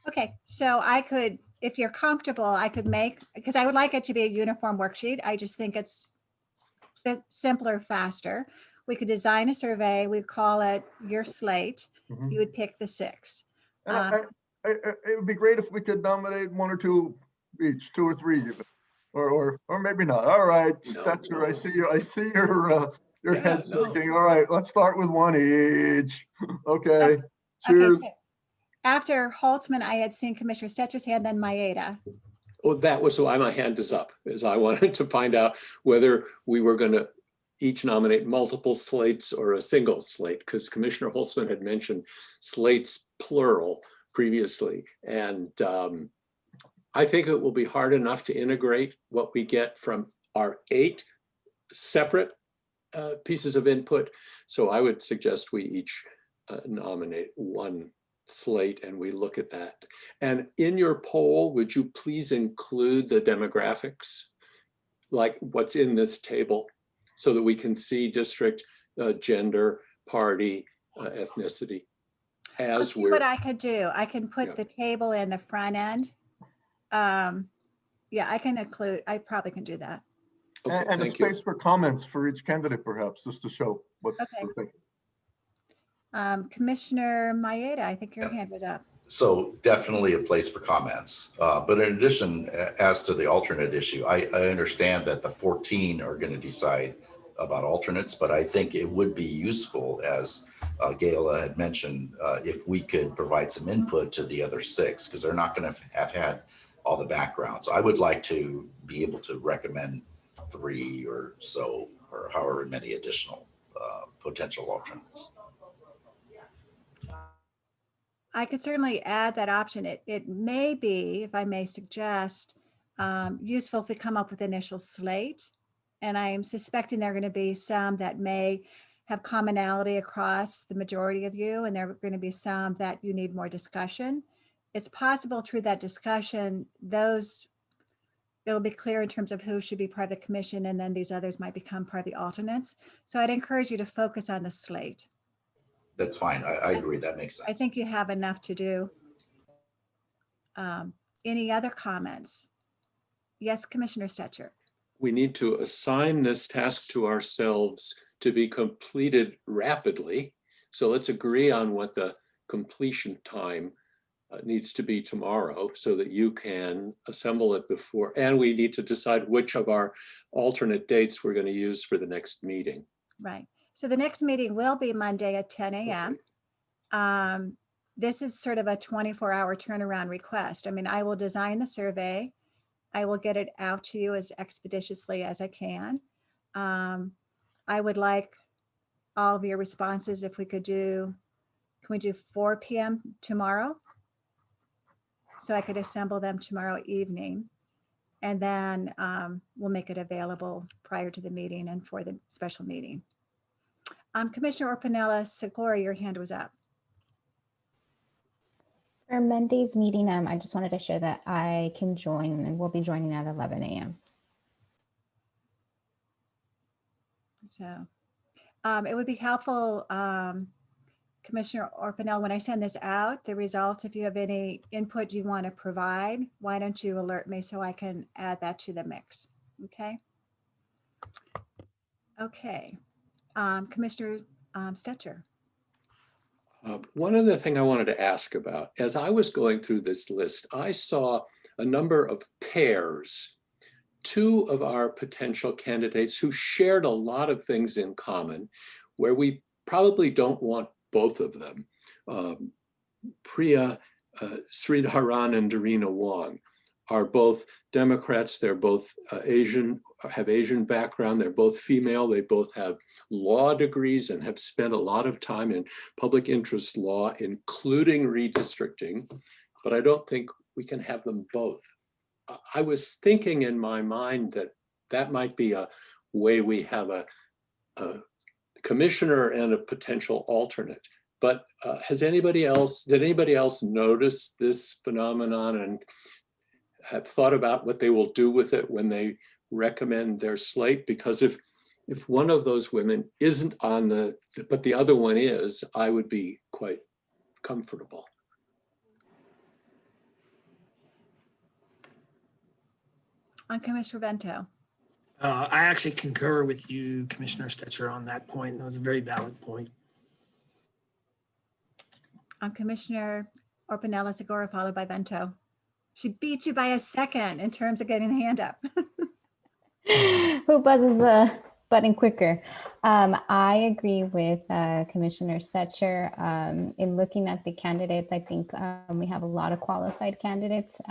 Okay, so I could, if you're comfortable, I could make, because I would like it to be a uniform worksheet. I just think it's simpler, faster. We could design a survey. We'd call it your slate. Mhm. You would pick the 6. And it would be great if we could nominate 1 or 2 each, 2 or 3 even, or maybe not. All right, Stetcher, no. I see your head no. shaking. All right, let's start with 1 each. Okay, Okay, cheers. so after Holtzman, I had seen Commissioner Stetcher's hand, then Maeda. Well, that was why my hand is up, is I wanted to find out whether we were going to each nominate multiple slates or a single slate, because Commissioner Holtzman had mentioned slates plural previously. And I think it will be hard enough to integrate what we get from our 8 separate pieces of input. So I would suggest we each nominate one slate and we look at that. And in your poll, would you please include the demographics, like what's in this table, so that we can see district, gender, party, ethnicity I'll as see we're. what I could do. I can put Yeah. the table in the front end. Yeah, I can include, I probably can do that. Okay, And a thank you. space for comments for each candidate, perhaps, just to show what Okay. we're thinking. Commissioner Maeda, I think your Yeah. hand was up. So definitely a place for comments. But in addition, as to the alternate issue, I understand that the 14 are going to decide about alternates, but I think it would be useful, as Gayla had mentioned, if we could provide some input to the other 6, because they're not going to have had all the background. So I would like to be able to recommend 3 or so, or however many additional potential alternates. I could certainly add that option. It may be, if I may suggest, useful if we come up with initial slate. And I am suspecting there are going to be some that may have commonality across the majority of you, and there are going to be some that you need more discussion. It's possible through that discussion, it'll be clear in terms of who should be part of the commission, and then these others might become part of the alternates. So I'd encourage you to focus on the slate. That's fine. I agree. That makes sense. I think you have enough to do. Any other comments? Yes, Commissioner Stetcher. We need to assign this task to ourselves to be completed rapidly. So let's agree on what the completion time needs to be tomorrow, so that you can assemble it before, and we need to decide which of our alternate dates we're going to use for the next meeting. Right. So the next meeting will be Monday at 10 a.m. This is sort of a 24-hour turnaround request. I mean, I will design the survey. I will get it out to you as expeditiously as I can. I would like all of your responses if we could do, can we do 4 p.m. tomorrow? So I could assemble them tomorrow evening. And then we'll make it available prior to the meeting and for the special meeting. Commissioner Orpanella-Segura, your hand was up. For Monday's meeting, I just wanted to share that I can join, and we'll be joining at 11 a.m. So it would be helpful, Commissioner Orpanel, when I send this out, the results, if you have any input you want to provide, why don't you alert me so I can add that to the mix? Okay. Okay. Commissioner Stetcher. One other thing I wanted to ask about, as I was going through this list, I saw a number of pairs, 2 of our potential candidates who shared a lot of things in common, where we probably don't want both of them. Priya Sridharan and Darina Wong are both Democrats. They're both Asian, have Asian background. They're both female. They both have law degrees and have spent a lot of time in public interest law, including redistricting. But I don't think we can have them both. I was thinking in my mind that that might be a way we have a commissioner and a potential alternate. But did anybody else notice this phenomenon and have thought about what they will do with it when they recommend their slate? Because if one of those women isn't on but the other one is, I would be quite comfortable. Commissioner Vento. I actually concur with you, Commissioner Stetcher, on that point. That was a very valid point. Commissioner Orpanella-Segura, followed by Vento. She beat you by a second in terms of getting the hand up. Who buzzes the button quicker? I agree with Commissioner Stetcher. In looking at the candidates, I think we have a lot of qualified candidates.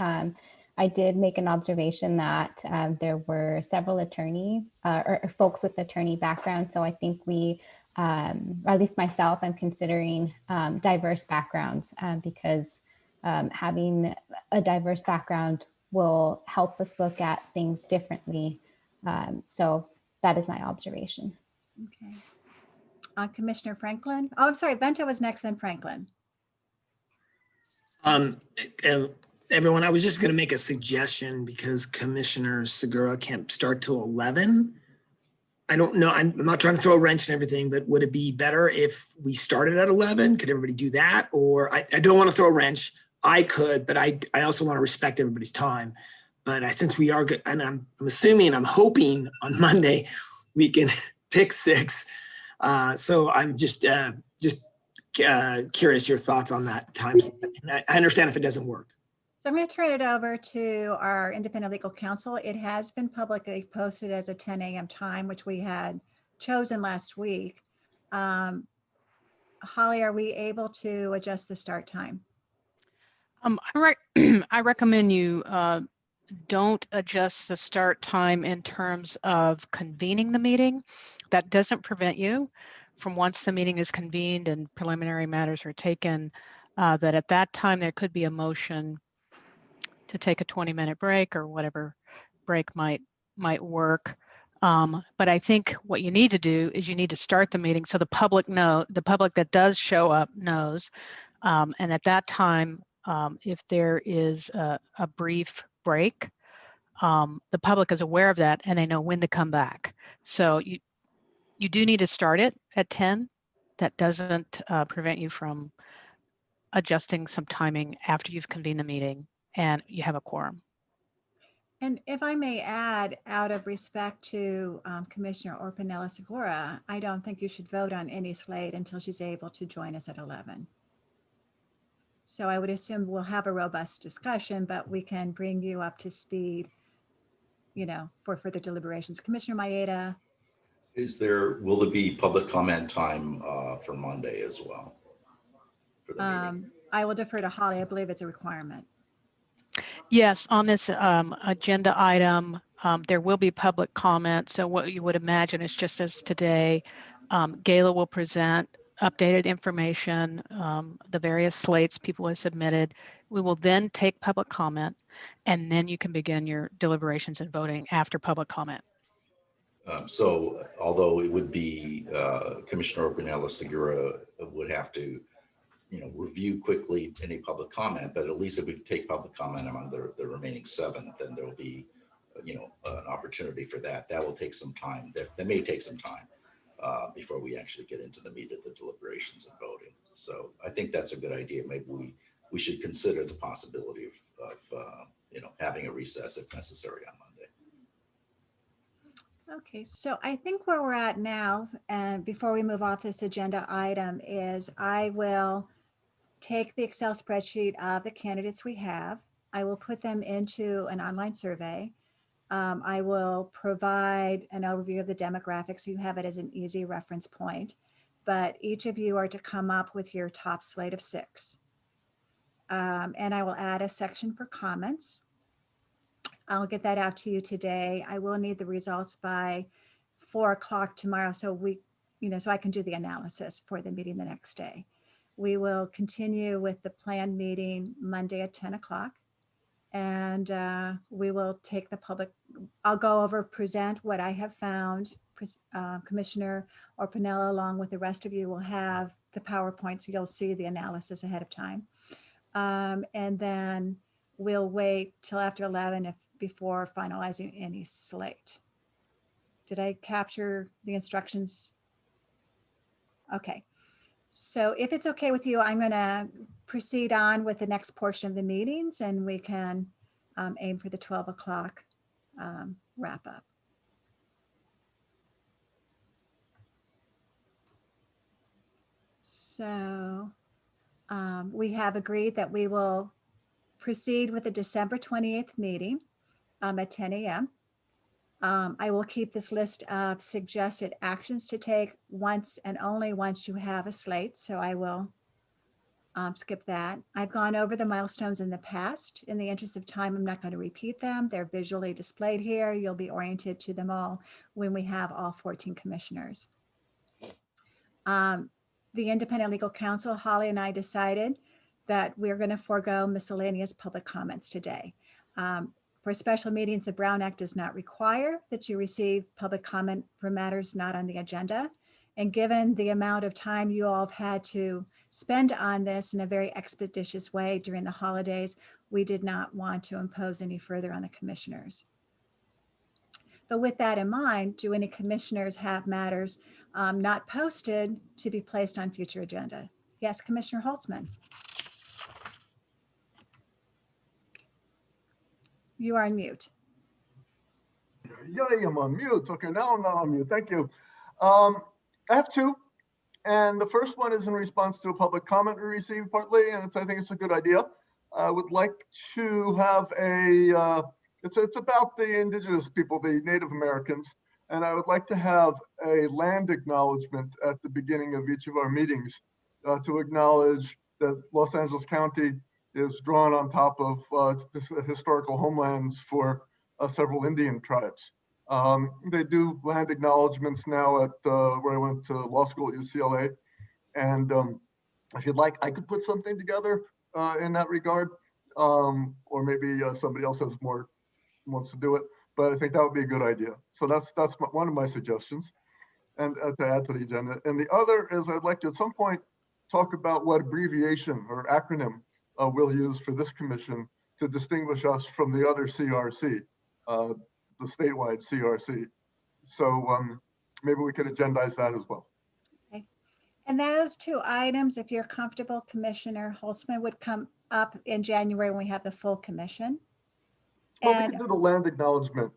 I did make an observation that there were several attorney or folks with attorney background. So I think we, or at least myself, I'm considering diverse backgrounds because having a diverse background will help us look at things differently. So that is my observation. Okay. Commissioner Franklin. Oh, I'm sorry. Vento was next, then Franklin. Um, uh, Everyone, I was just gonna make a suggestion because Commissioner Segura can't start till 11. I don't know, I'm not trying to throw a wrench and everything, but would it be better if we started at 11? Could everybody do that? Or I don't want to throw a wrench. I could, but I also want to respect everybody's time. But since we are good, and I'm assuming, I'm hoping on Monday we can pick 6. So I'm just curious your thoughts on that time. I understand if it doesn't work. So I'm going to turn it over to our independent legal counsel. It has been publicly posted as a 10 a.m. time, which we had chosen last week. Holly, are we able to adjust the start time? I recommend you don't adjust the start time in terms of convening the meeting. That doesn't prevent you from, once the meeting is convened and preliminary matters are taken, that at that time there could be a motion to take a 20-minute break or whatever break might work. But I think what you need to do is you need to start the meeting so the public that does show up knows. And at that time, if there is a brief break, the public is aware of that and they know when to come back. So you do need to start it at 10. That doesn't prevent you from adjusting some timing after you've convened the meeting and you have a quorum. And if I may add, out of respect to Commissioner Orpanella Segura, I don't think you should vote on any slate until she's able to join us at 11. So I would assume we'll have a robust discussion, but we can bring you up to speed, for further deliberations. Commissioner Maeda. Will there be public comment time for Monday as well? For the meeting? I will defer to Holly. I believe it's a requirement. Yes, on this agenda item, there will be public comment. So what you would imagine is just as today, Gayla will present updated information, the various slates people have submitted. We will then take public comment, and then you can begin your deliberations and voting after public comment. So although it would be Commissioner Orpanella Segura would have to review quickly any public comment, but at least if we take public comment among the remaining 7, then there will be, an opportunity for that. That will take some time. That may take some time before we actually get into the meat of the deliberations and voting. So I think that's a good idea. Maybe we should consider the possibility of having a recess if necessary on Monday. Okay, so I think where we're at now, and before we move off this agenda item, is I will take the Excel spreadsheet of the candidates we have. I will put them into an online survey. I will provide an overview of the demographics so you have it as an easy reference point. But each of you are to come up with your top slate of 6. And I will add a section for comments. I'll get that out to you today. I will need the results by 4 o'clock tomorrow, so so I can do the analysis for the meeting the next day. We will continue with the planned meeting Monday at 10 o'clock. And we will take the public, I'll go over, present what I have found. Commissioner Orpanella, along with the rest of you, will have the PowerPoint, so you'll see the analysis ahead of time. And then we'll wait till after 11 before finalizing any slate. Did I capture the instructions? Okay. So if it's okay with you, I'm going to proceed on with the next portion of the meetings, and we can aim for the 12 o'clock wrap up. So we have agreed that we will proceed with the December 28th meeting at 10 a.m. I will keep this list of suggested actions to take once and only once you have a slate. So I will skip that. I've gone over the milestones in the past. In the interest of time, I'm not going to repeat them. They're visually displayed here. You'll be oriented to them all when we have all 14 commissioners. The independent legal counsel, Holly, and I decided that we're going to forego miscellaneous public comments today. For special meetings, the Brown Act does not require that you receive public comment for matters not on the agenda. And given the amount of time you all have had to spend on this in a very expeditious way during the holidays, we did not want to impose any further on the commissioners. But with that in mind, do any commissioners have matters not posted to be placed on future agenda? Yes, Commissioner Holtzman. You are on mute. Yay, I'm on mute. Okay, now I'm not on mute. Thank you. I have two. And the first one is in response to a public comment we received partly, and I think it's a good idea. I would like to have it's about the indigenous people, the Native Americans, and I would like to have a land acknowledgement at the beginning of each of our meetings to acknowledge that Los Angeles County is drawn on top of historical homelands for several Indian tribes. They do land acknowledgements now at where I went to law school at UCLA. And if you'd like, I could put something together in that regard. Or maybe somebody else wants to do it, but I think that would be a good idea. So that's one of my suggestions, and to add to the agenda. And the other is I'd like to at some point talk about what abbreviation or acronym we'll use for this commission to distinguish us from the other CRC, the statewide CRC. So maybe we could agendize that as well. Okay. And those two items, if you're comfortable, Commissioner Holtzman, would come up in January when we have the full commission. Well, we And can do the land acknowledgement.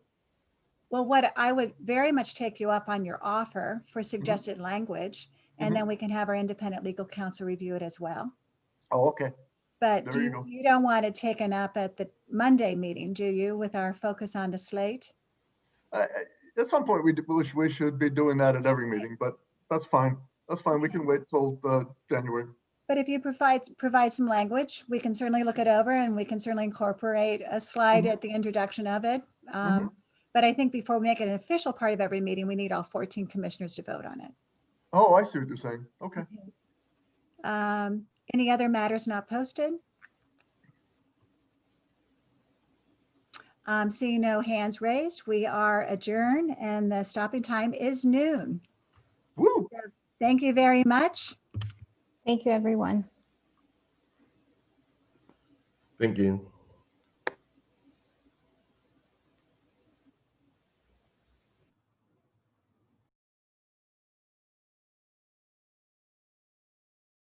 well, what I would very much take you up on your offer for suggested language, and then we can have our independent legal counsel review it as well. Oh, okay. But There you go. you don't want it taken up at the Monday meeting, do you, with our focus on the slate? At some point, we should be doing that at every meeting, but that's fine. That's fine. We can wait till January. But if you provide some language, we can certainly look it over, and we can certainly incorporate a slide at the introduction of it. But I think before we make it an official part of every meeting, we need all 14 commissioners to vote on it. Oh, I see what you're saying. Okay. Any other matters not posted? Seeing no hands raised, we are adjourned, and the stopping time is noon. Woo! So thank you very much. Thank you, everyone. Thank you.